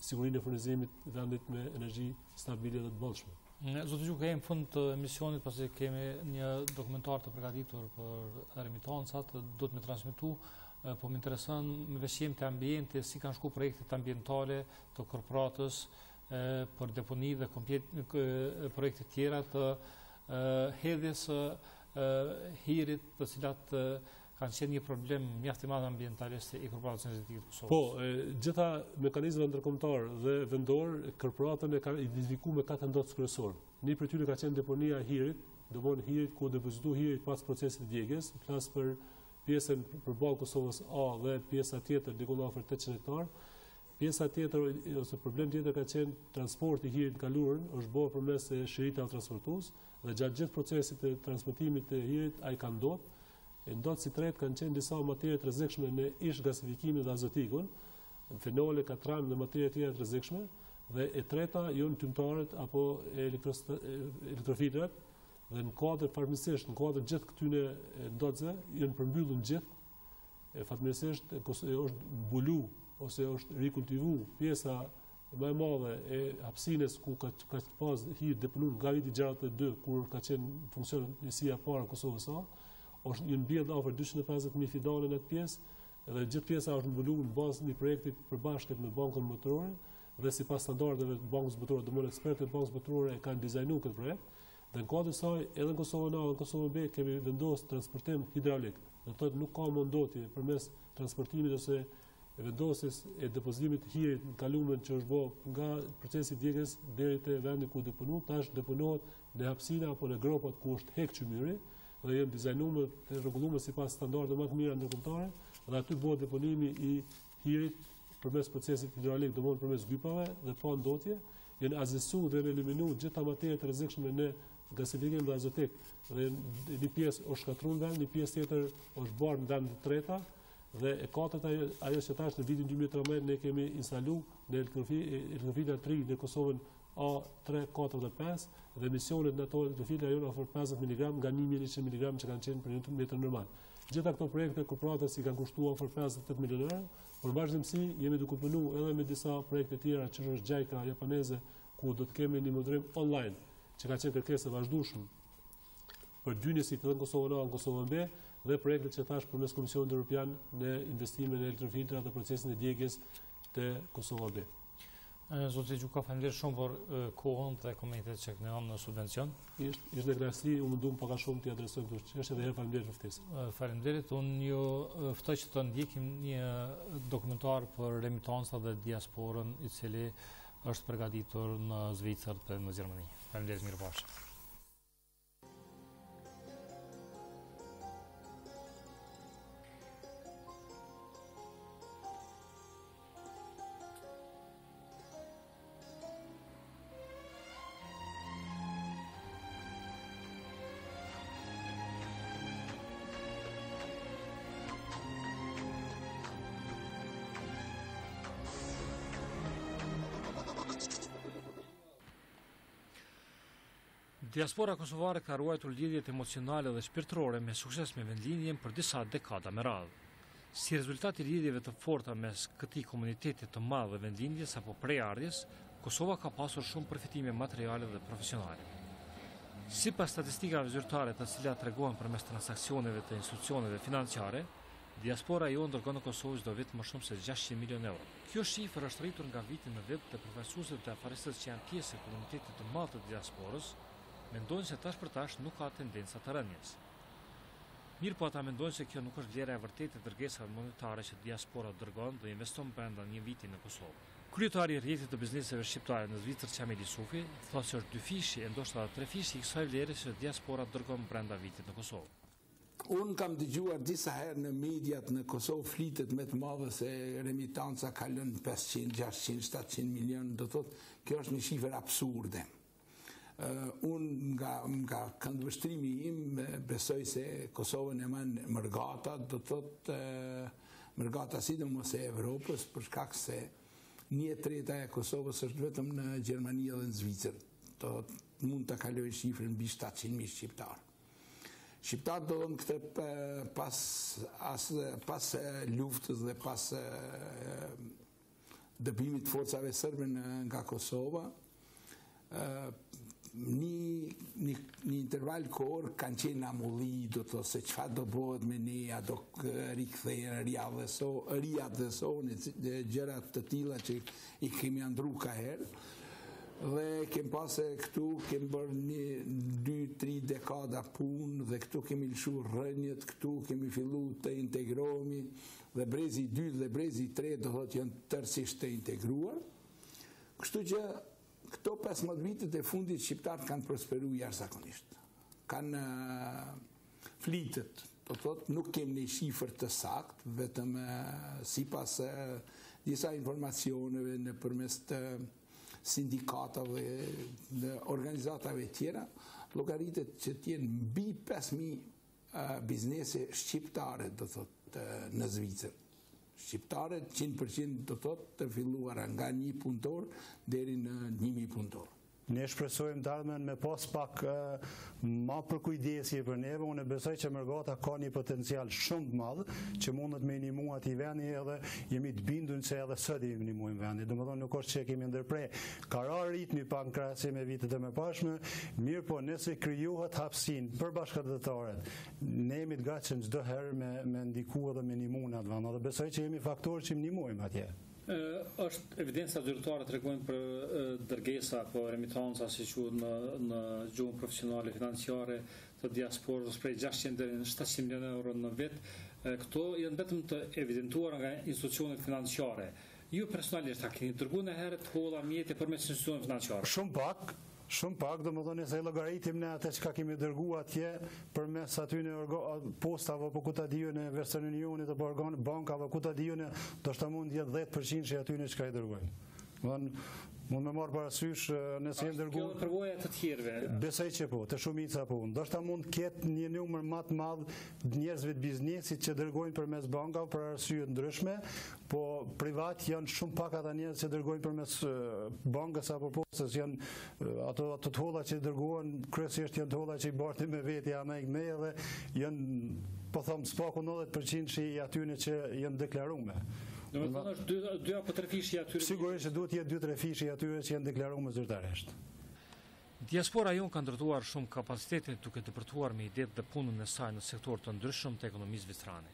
sigurinë e furnizimit vendit me energji stabile dhe të bollshme. Zotë Gjuka, jemi në fund të emisionit, pasi kemi një dokumentar të përgatitur për remitancat, do të me transmitu, po më intereson me veshjem të ambiente, si kanë shku projektet ambientale të korporatës për deponi dhe projekte tjera të hedhjes hirit të cilat kanë qenë një problem mjaft i madh ambientalist i korporatës energjetike të Kosovës. Po, gjitha mekanizmat ndërkombëtar dhe vendor, korporatën e kanë identifikuar me katër ndotës kryesor. Një prej tyre ka qenë deponia e hirit, domthonë hirit ku depozitohet hirit pas procesit të djegjes, flas për pjesën përballë Kosovës A dhe pjesa tjetër diku afër 800 hektar. Pjesa tjetër ose problem tjetër ka qenë transporti i hirit në kaluar, është bërë përmes shiritave transportues dhe gjatë gjithë procesit të transportimit të hirit ai ka ndodhur. Ndotës si tretë kanë qenë disa materie të rrezikshme në ish gasifikimin dhe azotikun, fenole, katran dhe materie tjera të rrezikshme, dhe e treta janë tymtarët apo elektrofiltrat, dhe në kuadër fatmirësisht, në kuadër gjithë këtyre ndotësve janë përmbyllur gjithë. Fatmirësisht është mbulu ose është rikultivu pjesa më e madhe e hapësinës ku ka pas hir deponuar nga viti 62 kur ka qenë funksion njësia e parë e Kosovës A. Është një mbjellje afër 250.000 fidane në atë pjesë, dhe gjithë pjesa është mbuluar në bazë një projekti përbashkët me Bankën Botërore dhe sipas standardeve të Bankës Botërore, domthonë ekspertët e Bankës Botërore e kanë dizajnuar këtë projekt. Dhe në kuadër të saj, edhe në Kosovën A dhe në Kosovën B kemi vendosur transportim hidraulik. Do thotë nuk ka mundotje përmes transportimit ose vendosjes e depozitimit të hirit në kalumen që është bërë nga procesi i djegjes deri te vendi ku deponohet, tash deponohet në hapësina apo në gropat ku është hek Cmimi dhe janë dizajnuar të rregulluar sipas standardeve më të mira ndërkombëtare, dhe aty bëhet deponimi i hirit përmes procesit hidraulik, domthonë përmes gypave dhe pa ndotje, janë azësuar dhe eliminuar gjitha materiet të rrezikshme në gasifikim dhe azotik. Dhe një pjesë është shkatruar në vend, një pjesë tjetër është bërë në vend të treta, dhe e katërta ajo që tash në vitin 2013 ne kemi instaluar në elektrofiltrat 3 në Kosovën A3, 4 dhe 5 dhe emisionet në ato elektrofiltra janë afër 50 mg nga 1100 mg që kanë qenë për një metër normal. Gjitha këto projekte korporatës i kanë kushtuar afër 58 milionë euro, por vazhdimsi jemi duke punuar edhe me disa projekte tjera që është gjajka japoneze ku do të kemi një monitorim online, që ka qenë kërkesë e vazhdueshme për dy njësitë, edhe në Kosovën A, në Kosovën B, dhe projektet që thash përmes Komisionit Evropian në investimin në elektrofiltra dhe procesin e djegjes të Kosova B. Zotë Gjuka, faleminderit shumë për kohën dhe komentet që kënaqëm në subvencion. Ishte në knaqësi, u mundum pak a shumë t'i adresoj këtu çështje dhe herë faleminderit për ftesën. Faleminderit, unë ju ftoj që të ndjekim një dokumentar për remitanca dhe diasporën i cili është përgatitur në Zvicër dhe në Gjermani. Faleminderit, mirupafshim. Diaspora kosovare ka ruajtur lidhjet emocionale dhe shpirtërore me sukses me vendlinjen për disa dekada me radhë. Si rezultat i lidhjeve të forta mes këtij komuniteti të madh dhe vendlinjes apo prejardhjes, Kosova ka pasur shumë përfitime materiale dhe profesionale. Sipas statistikave zyrtare të cilat tregohen përmes transaksioneve të institucioneve financiare, diaspora jo ndërgon në Kosovë çdo vit më shumë se 600 milionë euro. Kjo shifër është rritur nga viti në vit dhe përfaqësuesit dhe afaristët që janë pjesë e komunitetit të madh të diasporës mendojnë se tash për tash nuk ka tendenca të rënjes. Mirë po ata mendojnë se kjo nuk është vlera e vërtetë e dërgesave monetare që diaspora dërgon dhe investon brenda një viti në Kosovë. Kryetari i rrjetit të bizneseve shqiptare në Zvicër Cmimi Sufi thotë se është 2 fishi e ndoshta 3 fishi i kësaj vlere që diaspora dërgon brenda vitit në Kosovë. Unë kam dëgjuar disa herë në mediat në Kosovë flitet me të madhe se remitanca kalon 500, 600, 700 milion, do thotë kjo është një shifër absurde. Unë nga këndvështrimi im besoj se Kosovën e man mërgata, do thotë mërgata sidomos e Evropës, për shkak se 1/3 e Kosovës është vetëm në Gjermani dhe në Zvicër. Mund të kaloj shifrën mbi 700.000 shqiptarë. Shqiptarë do dhënë këtë pas luftës dhe pas dëbimit forcave sërbe nga Kosova, një interval kohor kanë qenë amulli, do të se çfarë do bëhet me ne, a do rikthehen riadhësohen gjërat të tilla që i kemi andru ka herë. Dhe kem pasë këtu, kem bërë 2-3 dekada punë dhe këtu kemi lëshu rënjët, këtu kemi fillu të integrohemi dhe brezi 2 dhe brezi 3 do thotë janë tërësisht të integruar. Kështu që këto 15 vitet e fundit shqiptarët kanë prosperu jashtëzakonisht. Kanë flitet, do thotë nuk kemi një shifër të sakt, vetëm sipas disa informacioneve nëpërmes të sindikatave dhe organizatave tjera, llogaritet që t'jenë mbi 5.000 biznese shqiptare, do thotë në Zvicër. Shqiptare 100% do thotë të filluara nga 1 punëtor deri në 1.000 punëtor. Ne shpresojmë të ardhmen me pas pak ma përkujdesje për neve. Unë besoj që mërgata ka një potencial shumë të madh që mundet me ndihmu atij vendi edhe jemi të bindur se edhe sot i ndihmojmë vendin. Domethënë nuk është që kemi ndërprer. Ka rarë ritmi pa në krahasim me vitet e mëparshme, mirë po nëse krijohet hapësinë për bashkëdhëtarët, ne jemi të gatshëm çdo herë me ndiku edhe me ndihmu në atë vend. Dhe besoj që jemi faktorë që ndihmojmë atje. Është evidenca zyrtare tregojnë për dërgesa apo remitanca si quhet në gjuhën profesionale financiare të diasporës prej 600 deri në 700 milionë euro në vit. Këto janë vetëm të evidentuara nga institucionet financiare. Ju personalisht a keni dërguar herët holla mjete përmes institucioneve financiare? Shumë pak, do më thoni se llogaritim në atë që kemi dërguar atje përmes aty në postave apo ku ta diu në Western Unionit apo bankave ku ta diu në do të mund jetë 10% që aty në çka i dërgojmë. Mund me marrë parasysh nëse jenë dërguar. Kjo përvoja të tjerëve. Besoj që po, të shumica po. Ndoshta mund të ketë një numër më të madh njerëzve të biznesit që dërgojnë përmes bankave për arsye të ndryshme, po privat janë shumë pak ata njerëz që dërgojnë përmes bankës apo postës, janë ato të holla që dërgohen kryesisht janë të holla që i bartin me vete janë me dhe janë po them spaku 90% që atyne që janë deklaruar. Do me thonë është 2 apo 3 fishë atyre? Sigurisht që duhet jetë 2-3 fishë atyre që janë deklaruar zyrtarisht. Diaspora jon ka ndërtuar shumë kapacitetin duke depërtuar me idetë dhe punën e saj në sektor të ndryshëm të ekonomisë zvicrane.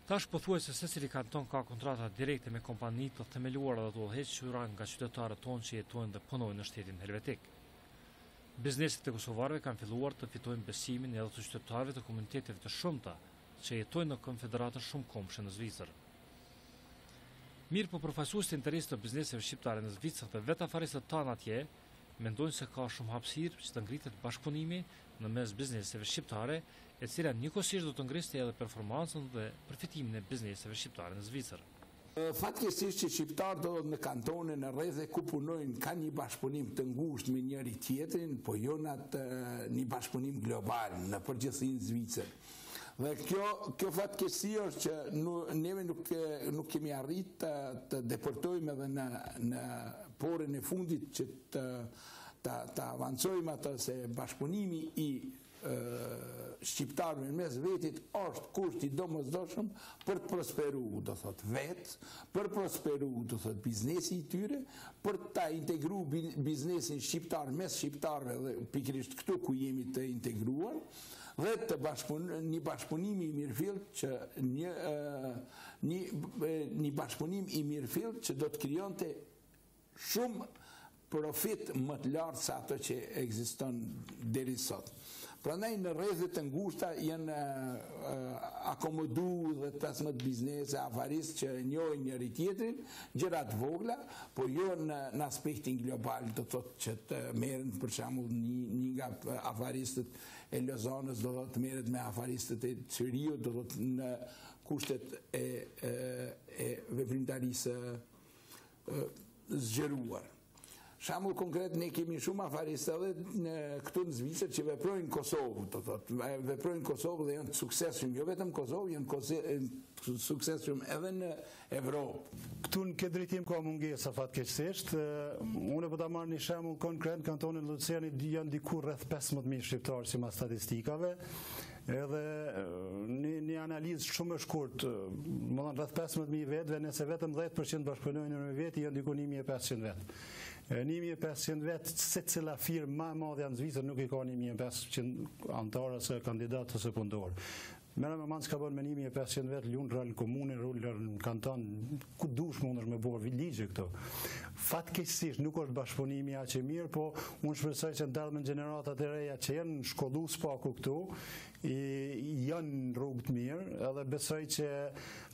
Tash pothuajse secili kanton ka kontrata direkte me kompani të themeluara dhe të udhëhequra nga qytetarët tonë që jetojnë dhe punojnë në shtetin helvetik. Bizneset e kosovarëve kanë filluar të fitojnë besimin edhe të qytetarëve të komuniteteve të shumta që jetojnë në konfederatën shumë komshe në Zvicër. Mirë po përfaqësuesit të interesit të bizneseve shqiptare në Zvicër dhe vetë afaristët tanë atje mendojnë se ka shumë hapësirë që të ngritet bashkëpunimi në mes bizneseve shqiptare, e cila njëkohësisht do të ngrisë edhe performancën dhe përfitimin e bizneseve shqiptare në Zvicër. Fatkeqësisht që shqiptarët në kantone në rreth ku punojnë ka një bashkëpunim të ngushtë me njëri tjetrin, po jo një bashkëpunim global në përgjithësinë Zvicër. Dhe kjo fatkeqësi është që neve nuk kemi arrit të deportojmë edhe në porën e fundit që të avancojmë atë se bashkëpunimi i shqiptarëve në mes vetit është kusht i domosdoshëm për të prosperu, do thot vetë, për prosperu, do thot biznesi i tyre, për ta integru biznesin shqiptar mes shqiptarëve dhe pikërisht këtu ku jemi të integruar, dhe të një bashkëpunim i mirëfillt që një bashkëpunim i mirëfillt që do të krijonte shumë profit më të lartë se ato që ekziston deri sot. Prandaj në rrethet të ngushta janë akomodu dhe 15 biznese afaristë që njohin njëri tjetrin, gjëra të vogla, po jo në aspektin global, do thotë që të merren për shembull një nga afaristët e Lozanës do të merret me afaristët e Çiriut, do thotë në kushtet e veprimtarisë zgjeruar. Shembull konkret, ne kemi shumë afaristë edhe këtu në Zvicër që veprojnë në Kosovë, do thotë, veprojnë në Kosovë dhe janë të suksesshëm, jo vetëm në Kosovë, janë të suksesshëm edhe në Evropë. Këtu në këtë drejtim ka mungesa fatkeqësisht. Unë po ta marr një shembull konkret, kantonin Luciani janë diku rreth 15.000 shqiptarë sipas statistikave. Edhe një analizë shumë e shkurt, më thonë rreth 15.000 vetëve, nëse vetëm 10% bashkëpunojnë me veti, janë diku 1.500 vetë. 1.500 vetë, se cila firmë ma madhe në Zvicër nuk i ka 1.500 antarë ose kandidatë ose punëtorë. Mera me manë s'ka bërë me 1.500 vetë, lunë rrëllë komunin, rrëllë në kanton, ku dush mund është me bërë ligje këto. Fatkeqësisht nuk është bashkëpunimi aq e mirë, po unë shpresoj që ndardhmen gjeneratat e reja që janë shkollu s'paku këtu, janë rrugë të mirë, edhe besoj që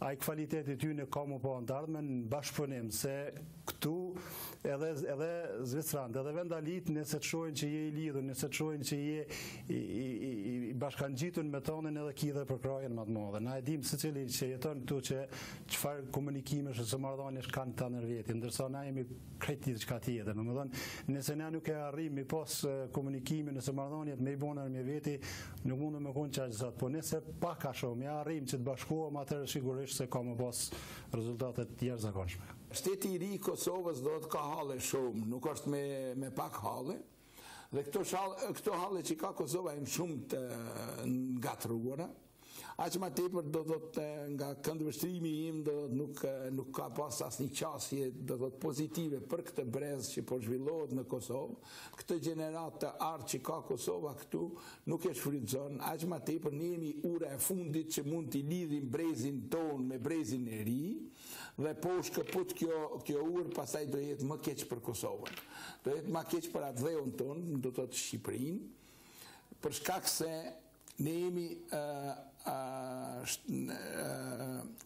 ai kvaliteti ty në ka më po ndardhmen në bashkëpunim, se këtu edhe Zvicrant, edhe vendalit nëse të shohin që je i lidhur, nëse të shohin që je i bashkangjitun me tonën edhe ki dhe përkrajen më të madhe. Na e dim secili që jeton këtu që çfarë komunikimesh ose marrëdhënies kanë ta në veti, ndërsa na jemi krejt diçka tjetër. Domethënë, nëse ne nuk e arrijmë pas komunikimin ose marrëdhëniet me i bonën me veti, nuk mundem me kon çaj zot, po nëse pak a shumë ja arrijmë që të bashkohem, atëherë sigurisht se ka më pas rezultate të jashtëzakonshme. Shteti i ri i Kosovës do të ka halle shumë, nuk është me pak halle. Dhe këto halle që ka Kosova janë shumë të ngatruara. Aq më tepër do të nga këndvështrimi im nuk ka pas asnjë qasje do të pozitive për këtë brez që po zhvillohet në Kosovë. Këtë gjenerat të art që ka Kosova këtu nuk e shfrytëzon. Aq më tepër ne jemi ura e fundit që mund t'i lidhim brezin ton me brezin e ri dhe po shkëput kjo urë pastaj do jetë më keq për Kosovën. Do jetë më keq për atë dheun ton, do të thotë Shqipërinë, për shkak se ne jemi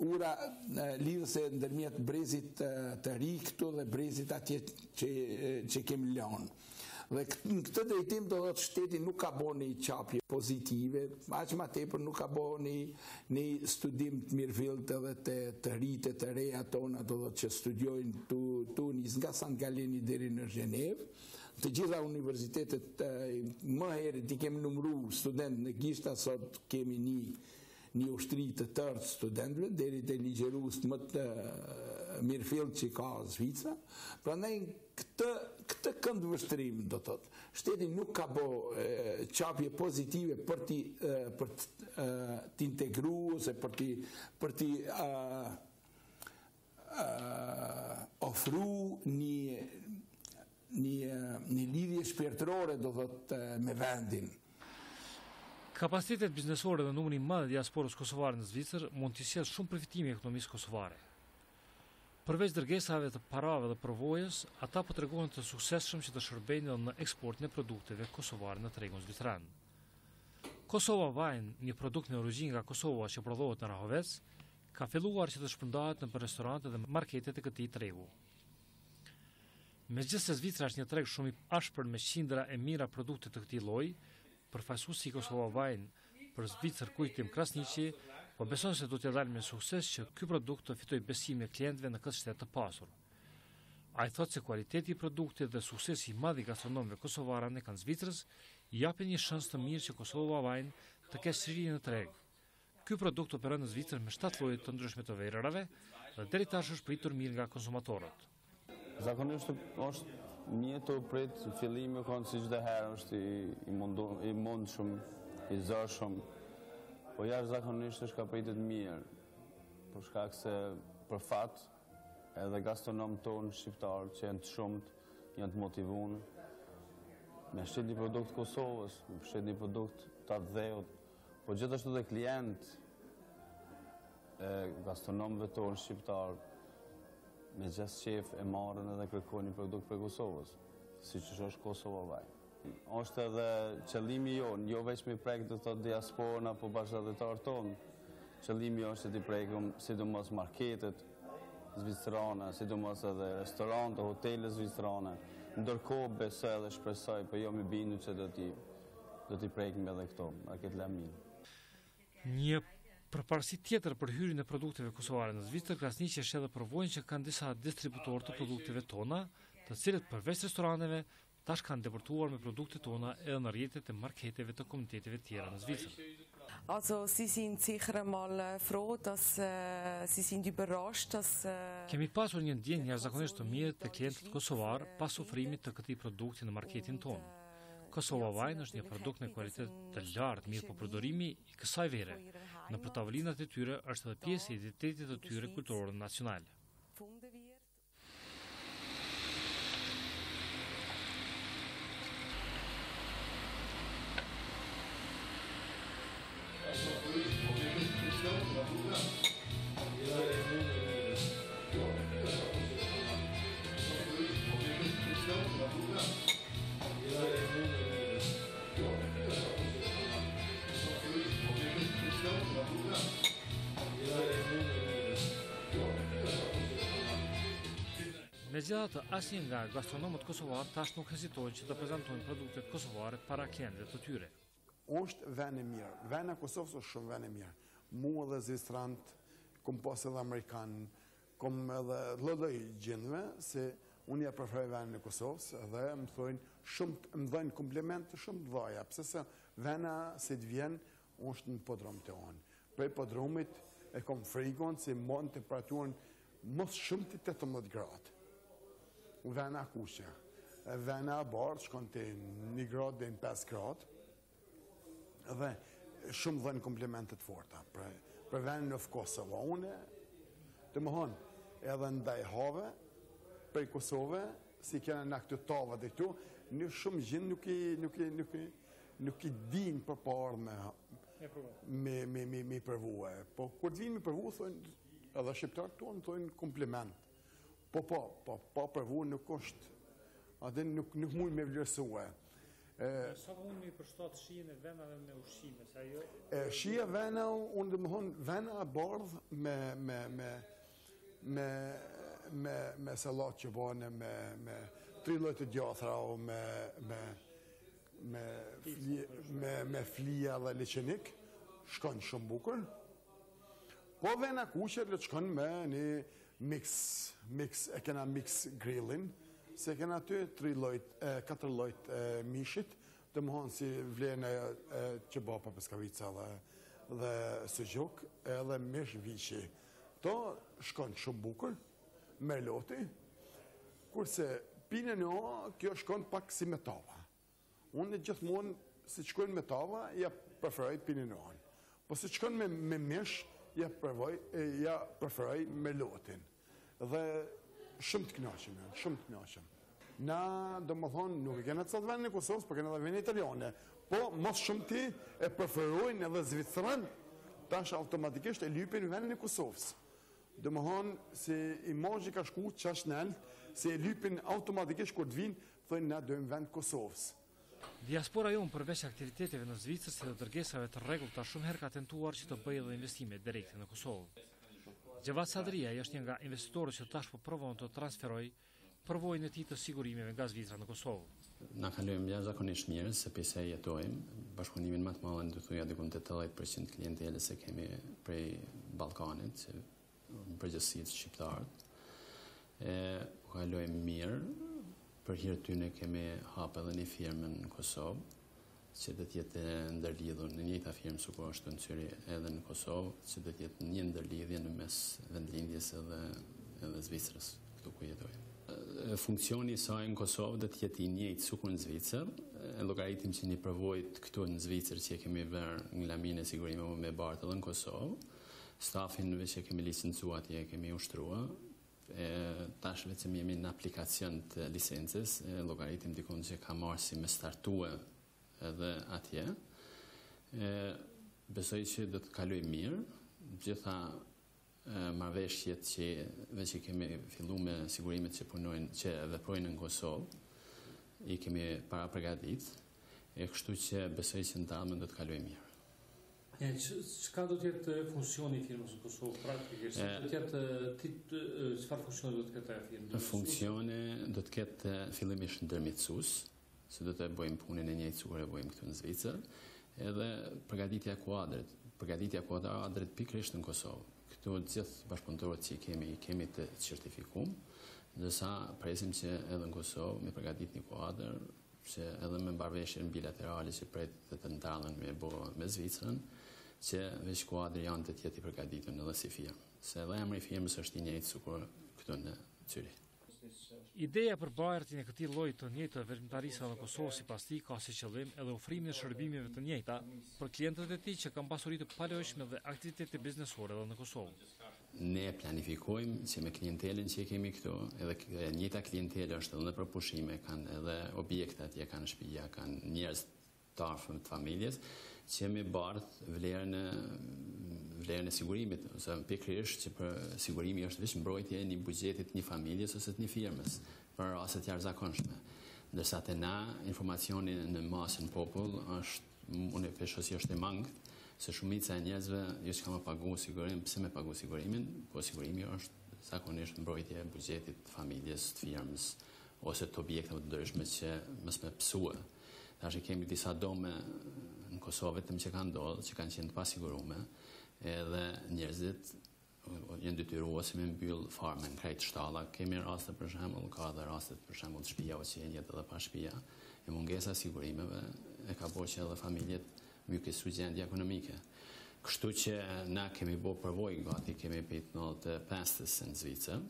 ura lidhëse ndërmjet brezit të ri këtu dhe brezit atje që kemi lënë. Dhe në këtë drejtim do thotë shteti nuk ka bërë një qapje pozitive, aq më tepër nuk ka bërë një studim të mirëfillt edhe të rritë të reja tona do thotë që studiojnë Tunis nga San Galeni deri në Gjenevë. Të gjitha universitetet më herët i kemi numëruar studentë në gishta, sot kemi një ushtri të tërë studentëve deri te ligjerues më të mirëfillt që ka Zvicra. Prandaj këtë këndvështrim do thotë shteti nuk ka bërë qapje pozitive për të integruar ose për të ofru një lidhje shpirtërore, do thotë, me vendin. Kapacitetet biznesore dhe numri i madh i diasporës kosovare në Zvicër mund të sjellë shumë përfitime ekonomisë kosovare. Përveç dërgesave të parave dhe përvojës, ata po tregohen të suksesshëm që të shërbejnë edhe në eksportin e produkteve kosovare në tregun zviceran. Kosova Wine, një produkt në origjinë nga Kosova që prodhohet në Rahovec, ka filluar që të shpërndahet në restorante dhe marketet e këtij tregu. Megjithëse Zvicra është një treg shumë i ashpër me qindra e mira produkte të këtij lloji, përfaqësuesi i Kosova Wine për Zvicër kujtim Krasniqi, po beson se do të dalë me sukses që ky produkt të fitojë besimin e klientëve në këtë shtet të pasur. Ai thotë se kualiteti i produktit dhe suksesi i madh i gastronomëve kosovarë në kanë Zvicrës i japin një shans të mirë që Kosova Wine të ketë shiri në treg. Ky produkt operon në Zvicër me 7 lloje të ndryshme të verërave dhe deri tash është pritur mirë nga konsumatorët. Zakonisht është mirë të prit fillimi kanë si çdo herë është i mundshëm, i zërshëm. Po jashtëzakonisht është ka pritet mirë. Për shkak se për fat edhe gastronomët tonë shqiptarë që janë të shumt, janë të motivuar. Me shtet një produkt Kosovës, me shtet një produkt të dheut, po gjithashtu dhe klient e gastronomëve tonë shqiptarë me gjas qef e marrën edhe kërkojnë një produkt për Kosovës, si që është Kosova Wine. Është edhe qëllimi jonë, jo veç me prek të thotë diasporën apo bashkëdhetarët tonë. Qëllimi është të prekëm sidomos marketet zvicerane, sidomos edhe restorante, hotele zvicerane. Ndërkohë besoj edhe shpresoj, po jo me bindu që do t'i prekim edhe këto, a këtë lamin. Një përparësi tjetër për hyrjen e produkteve kosovare në Zvicër, Krasniqi është edhe përvojën që kanë disa distributorë të produkteve tona, të cilët përveç restoraneve tash kanë depërtuar me produktet tona edhe në rrjetet e marketeve të komuniteteve tjera në Zvicër. Also, Sie sind sicher mal froh, dass Sie sind überrascht, dass Kemi pasur një ndjenjë jashtëzakonisht të mirë te klientët kosovar pas ofrimit të këtij produkti në marketin tonë. Kosova Wine është një produkt me kualitet të lartë, mirë po përdorimi i kësaj vere në tavolinat e tyre është edhe pjesë e identitetit të tyre kulturor nacional. Megjithatë, asnjë nga gastronomët kosovar tash nuk hezitojnë që të prezantojnë produktet kosovare para klientëve të tyre. Është vend i mirë. Vendi i Kosovës është shumë vend i mirë. Mua dhe zvicerant, kom pas edhe amerikan, kom edhe lloj gjendve se unë ja preferoj vendin e Kosovës dhe më thonë më dhajnë komplimente shumë të vaja, pse se vena se të vjen është në podrom të onë. Prej podromit e kom frigon se mund temperaturën mos shumë të 18 gradë. Vena kuqe. Vena bardh shkon të 1 gradë dhe 5 gradë. Dhe shumë dhënë komplimentet forta për vendin of Kosovo. Une, të më thonë, edhe ndaj have, për Kosove, si kena në këtë tava dhe këtu, në shumë gjindë nuk i din për parë me përvue. Po, kur të vinë me përvue, thonë, edhe shqiptarët tonë, thonë kompliment. Po, përvue nuk është, adhe nuk mund me vlerësue. Sa mund me përshtat shijen e venave me ushqime? Shija vena, unë dhe më thonë, vena bardh me salat që bane, me 3 lloj të djathra, me flija dhe liqenik, shkon shumë bukur. Po vena kuqe le të shkon me një mix, e kena mix grillin, se kena ty 4 llojt mishit, të më thonë si vlerën e qebapa peskavica dhe sujuk, edhe mish vishi. To shkon shumë bukur, me loti, kurse pine në kjo shkon pak si me tava. Unë gjithmonë, si shkojnë me tava, ja preferoj pine në onë. Po si shkon me mish, ja preferoj me lotin. dhe shumë të kënaqëm, shumë të kënaqëm. Na, do më thonë, nuk e kena të sot vendin e Kosovës, por kena dhe vendin italiane. Po, mos shumë ti e preferojnë edhe Zvicrën, tash automatikisht e lypin vendin e Kosovës. Do më thonë, se imazhi ka shku qash nelt, se e lypin automatikisht kur të vinë, thënë na dojmë vend Kosovës. Diaspora jonë përveç aktiviteteve në Zvicër si dhe dërgesave të rregullta shumë herë ka tentuar që të bëjë edhe investime direkte në Kosovë. Gjevat Sadria është një nga investitorët që tash po provon të transferoj përvojën e tij të sigurimeve nga Zvicra në Kosovë. Na kalojmë jashtëzakonisht mirë sepse se jetojmë bashkëpunimin më të madh do thoya diku 80% klientelës se kemi prej Ballkanit, në përgjithësi shqiptarët. Kalojmë mirë. Për hir ty ne kemi hapë edhe një firmë në Kosovë, që do të jetë ndërlidhur në njëjta firmë sikur është në Zyrich edhe në Kosovë, që do të jetë një ndërlidhje në mes vendlindjes edhe Zvicrës, këtu ku jetojmë. Funksioni i saj në Kosovë do të jetë i njëjtë sikur në Zvicër. Llogaritim që një përvojë këtu në Zvicër që kemi vënë në laminë e sigurimeve me bartë edhe në Kosovë. Stafin që kemi licencuar atje kemi ushtruar. Tash vetëm jemi në aplikacion të licencës, llogaritim dikon që ka marrë si me startue edhe atje. Besoj që do të kaloj mirë, gjitha marrëveshjet që kemi filluar me sigurimet që veprojnë në Kosovë, i kemi para përgatit, kështu që besoj që ndalmen do të kaloj mirë. Çka do të jetë funksioni i firmës në Kosovë praktikisht? Çfarë funksioni do të ketë ajo firmë? Funksioni do të ketë fillimisht ndërmjetësues, se do të bëjmë punën e njëjtë sikur e bëjmë këtu në Zvicër, edhe përgatitja e kuadrit pikërisht në Kosovë. Këtu të gjithë bashkëpunëtorët që kemi të certifikuar, ndërsa presim që edhe në Kosovë me përgatit një kuadër, që edhe me marrëveshjen bilaterale që pret të ndallen me Zvicrën, që veç kuadri janë të jetë i përgatitur edhe si firmë. Se edhe emri i firmës është i njëjtë sikur këtu në Zyrich. Ideja për bajrëtin e këtij lloji të njëjtë veprimtarisë në Kosovë sipas tij ka si qëllim edhe ofrimin e shërbimeve të njëjta për klientët e tij që kanë pasuri të palojshme dhe aktivitete biznesore edhe në Kosovë. Ne planifikojmë që me klientelën që kemi këtu, edhe njëjta klientelë është edhe në përpushime, kanë edhe objekte atje, kanë shtëpia, kanë njerëz të afërm të familjes, që me bardh vlerën e sigurimit, ose pikërisht që për sigurimi është vetëm mbrojtje e një buxhetit një familjes ose të një firmës, për raste të jashtëzakonshme. Ndërsa te na informacioni në masën popull unë e peshoj si është i mangët, se shumica e njerëzve jo që ka më pagu sigurim, pse me pagu sigurimin, po sigurimi është zakonisht mbrojtje e buxhetit të familjes, të firmës, ose të objekteve të ndryshme që mos me psue. Tash kemi disa dome në Kosovë vetëm që kanë ndodhur, që kanë qenë të pasiguruar, edhe njerëzit janë detyruar si me mbyll farmën krejt shtalla. Kemi raste për shembull, ka edhe raste për shembull shtëpia ose jetë edhe pa shtëpia, e mungesa e sigurimeve e ka bërë që edhe familjet mbyllin gjendje ekonomike. Kështu që na kemi bërë përvojë gati, kemi pitë në të pestës në Zvicër,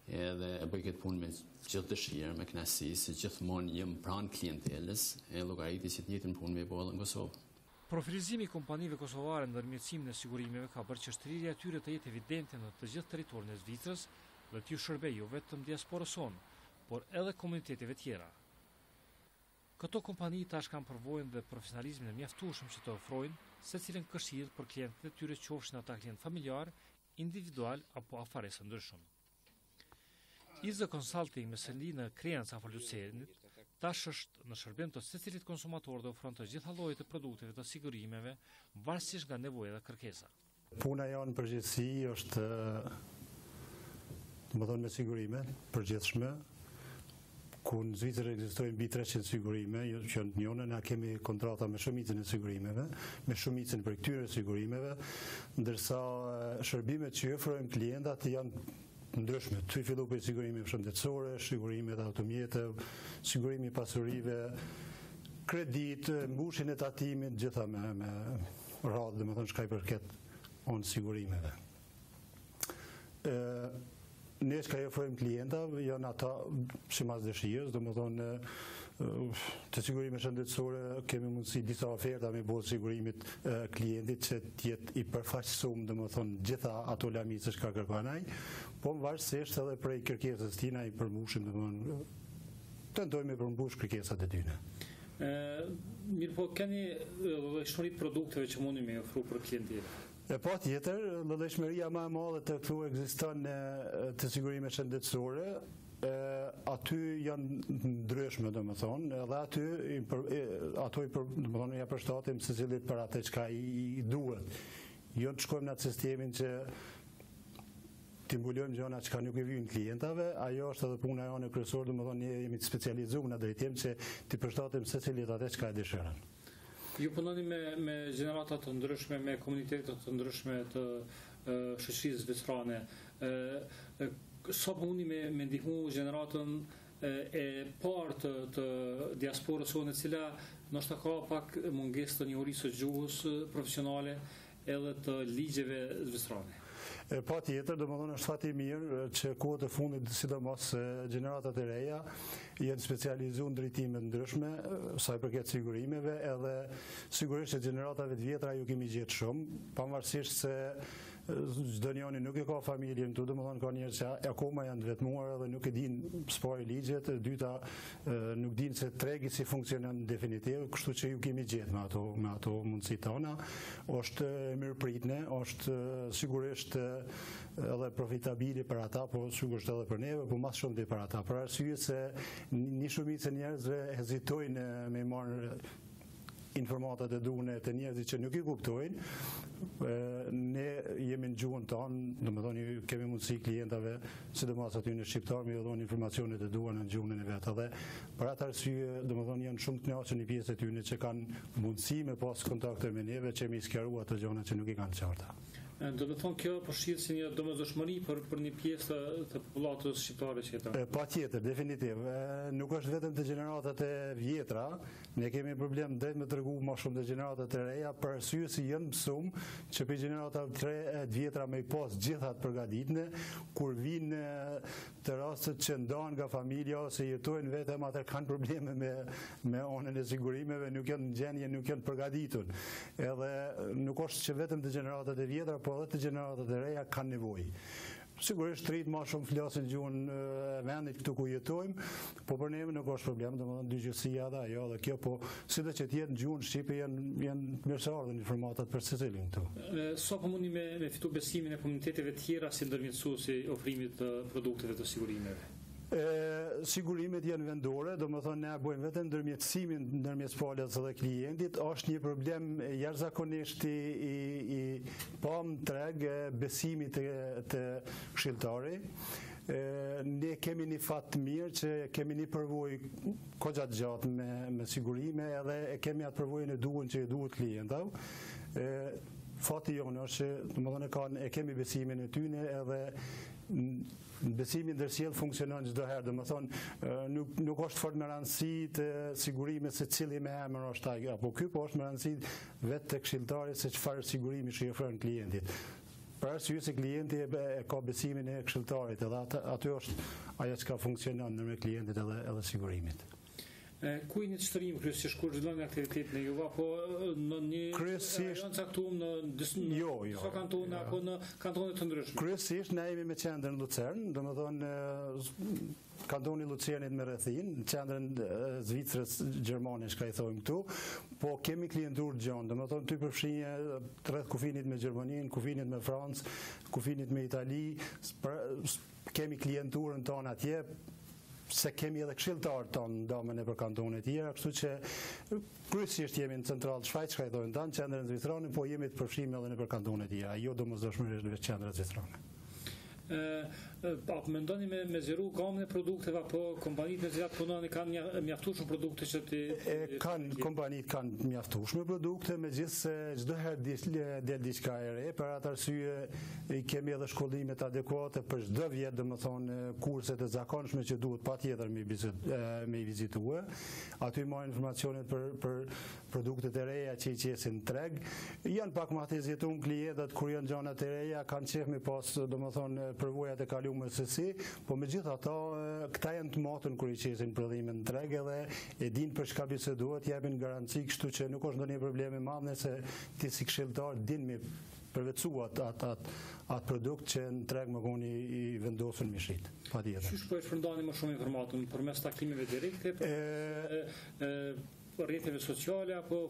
edhe e bëj këtë punë me gjithë dëshirë, me kënaqësi, se gjithmonë jem pranë klientelës e llogaritë që të njëjtën punë me bëllë në Kosovë. Profilizimi i kompanive kosovare në ndërmjetësimin e sigurimeve ka bërë që shtrirja e tyre të jetë evidente në të gjithë territorin e Zvicrës dhe t'ju shërbejë jo vetëm diasporës sonë, por edhe komuniteteve tjera. Këto kompani tash kanë përvojën dhe profesionalizmin e mjaftueshëm që të ofrojnë secilën këshillë për klientët e tyre, qofshin ata klient familjar, individual apo afaresë ndryshëm. Izë Consulting me seli në Krijanca afër Lucenit, tash është në shërbim të secilit konsumator dhe ofron të gjitha llojet e produkteve të sigurimeve, varësisht nga nevoja dhe kërkesa. Puna jonë përgjithësi është, domethënë me sigurime, përgjithshme, ku në Zvicër ekzistojnë mbi 300 sigurime, që njëna na kemi kontrata me shumicën e sigurimeve, me shumicën për këtyre sigurimeve, ndërsa shërbimet që ofrojmë klientat janë ndryshme. Ty fillu për sigurime shëndetësore, sigurime të automjetëve, sigurimi pasurive, kredit, mbushjen e tatimit, gjitha me radhë, domethënë shka i përket onë sigurimeve. Ne që ka i ofrojmë klientave janë ata si mas dëshirës, domethënë të sigurime shëndetësore kemi mundësi disa oferta me bërë sigurimit klientit që tjetë i përfaqësum, dhe më thonë, gjitha ato lamisë që ka kërkanaj, po më varësisht edhe prej kërkesës tina i përmbushim, dhe më thonë, tentojmë me përmbush kërkesat e tyne. Mirë po, keni lëshmërit produkteve që mundi me ofru për klientit? Pa tjetër, lëshmëria ma e madhe të këtu ekziston të sigurime shëndetësore, aty janë ndryshme, dhe më thonë, edhe ato ja përshtatim se cilit për atë që ka i duhet. Jo të shkojmë në atë sistemin që të mbulojmë gjona që ka nuk i vynë klientave, ajo është edhe puna jo në kryesor, dhe më thonë, jemi të specializuar në drejtim që të përshtatim se cilit atë që ka e dëshiron. Ju punoni me gjeneratat të ndryshme, me komunitetet të ndryshme të shoqërisë zvicrane. Sa mundi me ndihmu gjeneratën e parë të diasporës sonë, e cila nështë ka pak mungesë të njohurisë së gjuhës profesionale edhe të ligjeve zvicrane? Pa tjetër, dhe më thonë është fati mirë që kohët e fundit, sidomos gjeneratat e reja, jenë specializu në drejtimet ndryshme, sa i përket sigurimeve, edhe sigurisht që gjeneratave të vjetra ju kemi gjetë shumë, pavarësisht se çdo njoni nuk e ka familjen këtu, domethënë ka njerëz që akoma janë të vetmuar dhe nuk e dinë s'pari ligjet, dyta nuk dinë se tregi si funksionon definitiv, kështu që ju kemi gjetë me ato mundësi tona. Është mirëpritne, është sigurisht edhe profitabili për ata, po sigurisht edhe për neve, po mas shumë dhe për ata. Për arsye se një shumicë e njerëzve hezitojnë me marrë informatat e duhune të njerëzit që nuk i kuptojnë. Ne jemi në gjuhën tonë, do më thoni kemi mundësi klientave, sidomos aty në shqiptar, me dhoni informacionet e duhune në gjuhën e vetë. Dhe për atë arsye, do më thoni janë shumë të knaqur një pjesë e tyre që kanë mundësi me pas kontakte me neve, që mi sqaruar ato gjëra që nuk i kanë qarta. Do të thonë kjo përshirë si një domosdoshmëri për një pjesë të popullatës shqiptare që jeton. Pa tjetër, definitiv. Nuk është vetëm të gjeneratat e vjetra, ne kemi problem drejt me tregu më shumë të gjeneratat e reja, për arsye si janë mësum që për gjeneratat e vjetra me i pas gjithat përgatitne, kur vinë të rastet që ndohen nga familja ose jetojnë vetëm atër kanë probleme me onën e sigurimeve, nuk janë në gjenje, nuk janë përgatitur. Edhe nuk është që vetëm të gjeneratat e vjetra, po edhe të gjeneratat e reja kanë nevojë. Sigurisht rritë ma shumë flasin gjuhën vendit këtu ku jetojmë, po për neve nuk është problem, dhe më dhënë dygjësia dhe ajo dhe kjo, po si dhe që tjetë në gjuhën Shqipe janë mirësarë dhe një formatat për secilin këtu. Sa po mundi me fitu besimin e komuniteteve tjera si ndërmjetësuesi ofrimit të produkteve të sigurimeve? Sigurimet janë vendore, do më thonë ne bojmë vetëm ndërmjetësimin ndërmjet palës dhe klientit, është një problem jashtëzakonisht i pam treg besimit të këshilltari. Ne kemi një fat të mirë që kemi një përvojë kogja gjatë me sigurime edhe kemi atë përvojën e duhur që i duhet klientav. Fati jonë është që e kemi besimin e tyne edhe besimi ndërsjellë funksionon çdo herë, do të thonë nuk është fort me rëndësi të sigurime se cili me emër është ai, apo ky, po është me rëndësi vetë të këshilltarit se çfarë sigurimi i ofron klientit. Për arsye se klienti e ka besimin e këshilltarit, edhe aty është ajo që funksionon ndërmjet klientit edhe sigurimit. Ku jeni të shtërim kryesisht kur çdo aktivitet në Juva, po në një rajon caktuar në disa kantone apo në kantone të ndryshme? Kryesisht ne jemi me qendrën Lucern, domethënë kantoni Lucernit me rrethin, qendrën Zvicrës Gjermane, shka i thojmë këtu, po kemi klientur gjanë, domethënë ty përfshinje rreth kufinit me Gjermaninë, kufinit me Francë, kufinit me Itali, kemi klienturën tonë atje, se kemi edhe këshilltarë tonë ndamën e për kantonet tjera, kështu që kryesisht jemi në centralë Shvajç, ka i dojnë tanë, qendrën Zvicrane, po jemi të përfshime edhe në për kantonet tjera, jo domosdoshmërisht në qendrën Zvicrane. Apo mendoni me zjeru gamën e produkteve, apo kompanitë në cilat punoni kanë mjaftueshme produkte që kompanitë kanë mjaftueshme produkte, megjithëse çdo herë del diçka e re, për atë arsye kemi edhe shkollimet adekuate për çdo vit, domethënë kurset e zakonshme që duhet patjetër me i vizitue. Aty marrin informacionet për produktet e reja që i qesin treg. Janë pak më të hezituar klientët kur janë gjanat e reja, kanë qef me pas domethënë përvojat e kaluara kaluar se si, po megjithatë këta janë të matën kur i qesin prodhimin në treg edhe e din për çka bisedohet, japin garanci, kështu që nuk është ndonjë problem i madh nëse ti si këshilltar din me përvecuat atë produkt që në treg më koni i vendosur mishit. Patjetër. Qysh po e shpërndani më shumë informatën përmes takimeve direkte, rrjeteve sociale apo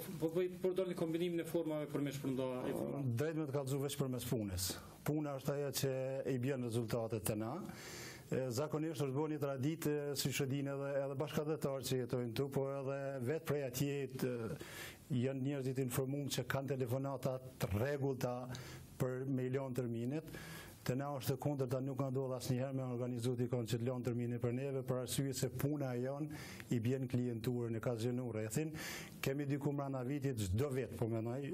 përdorni kombinimin e formave për me shpërnda informatë? Drejt me të kallëzu veç përmes punës. Puna është ajo që i bjen rezultatet të na. Zakonisht është bërë një traditë, si që dinë edhe bashkëdhetarë që jetojnë tu, po edhe vetë prej atje janë njerëzit informuar që kanë telefonata të rregullta për me lënë terminit. Të na është e kundërta, nuk ka ndodhur asnjëherë me organizu dikon që të lënë terminin për neve, për arsye se puna jon i bjen klienturën, e ka zgjenuar rrethin. Kemi diku mbrana vitit çdo vit, po mendoj,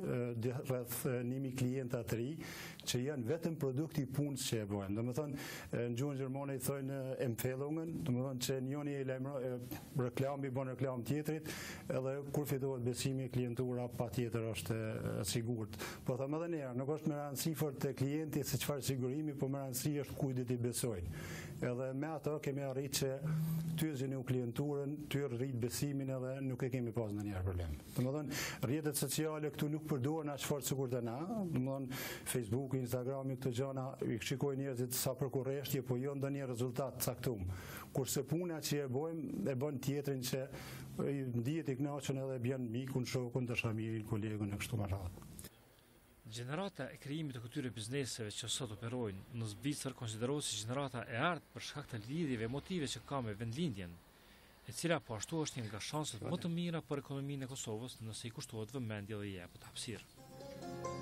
rreth 1000 klienta të ri që janë vetëm produkti i punës që e bëjnë. Domethënë, në gjuhën gjermane i thonë empfehlungen, domethënë që njëri e lajmëron reklam i bën reklam tjetrit, edhe kur fitohet besimi klientura patjetër është e sigurt. Po them edhe një herë, nuk është me rëndësi fort te klienti se çfarë sigurimi, po me rëndësi është kujt i besojnë. Edhe me ato kemi arritë që ty zgjenu klienturën, ty rrit besimin edhe nuk e kemi pas ndonjëherë problem. Domethënë, rrjetet sociale këtu nuk përdoren as fort sikur të na, domethënë Facebook, Instagrami, këto gjëna i shikojnë njerëzit sa për kurreshtje, po jo ndonjë rezultat caktuar. Kurse puna që e bëjmë e bën tjetrin që ndihet i kënaqur edhe bën mikun, shokun, dashamirin, kolegun e kështu me radhë. Gjenerata e krijimit të këtyre bizneseve që sot operojnë në Zvicër konsiderohet si gjenerata e artë për shkak të lidhjeve emotive që ka me vendlindjen, e cila po ashtu është një nga shanset më të mira për ekonominë e Kosovës nëse i kushtohet vëmendje dhe i jepet hapësirë.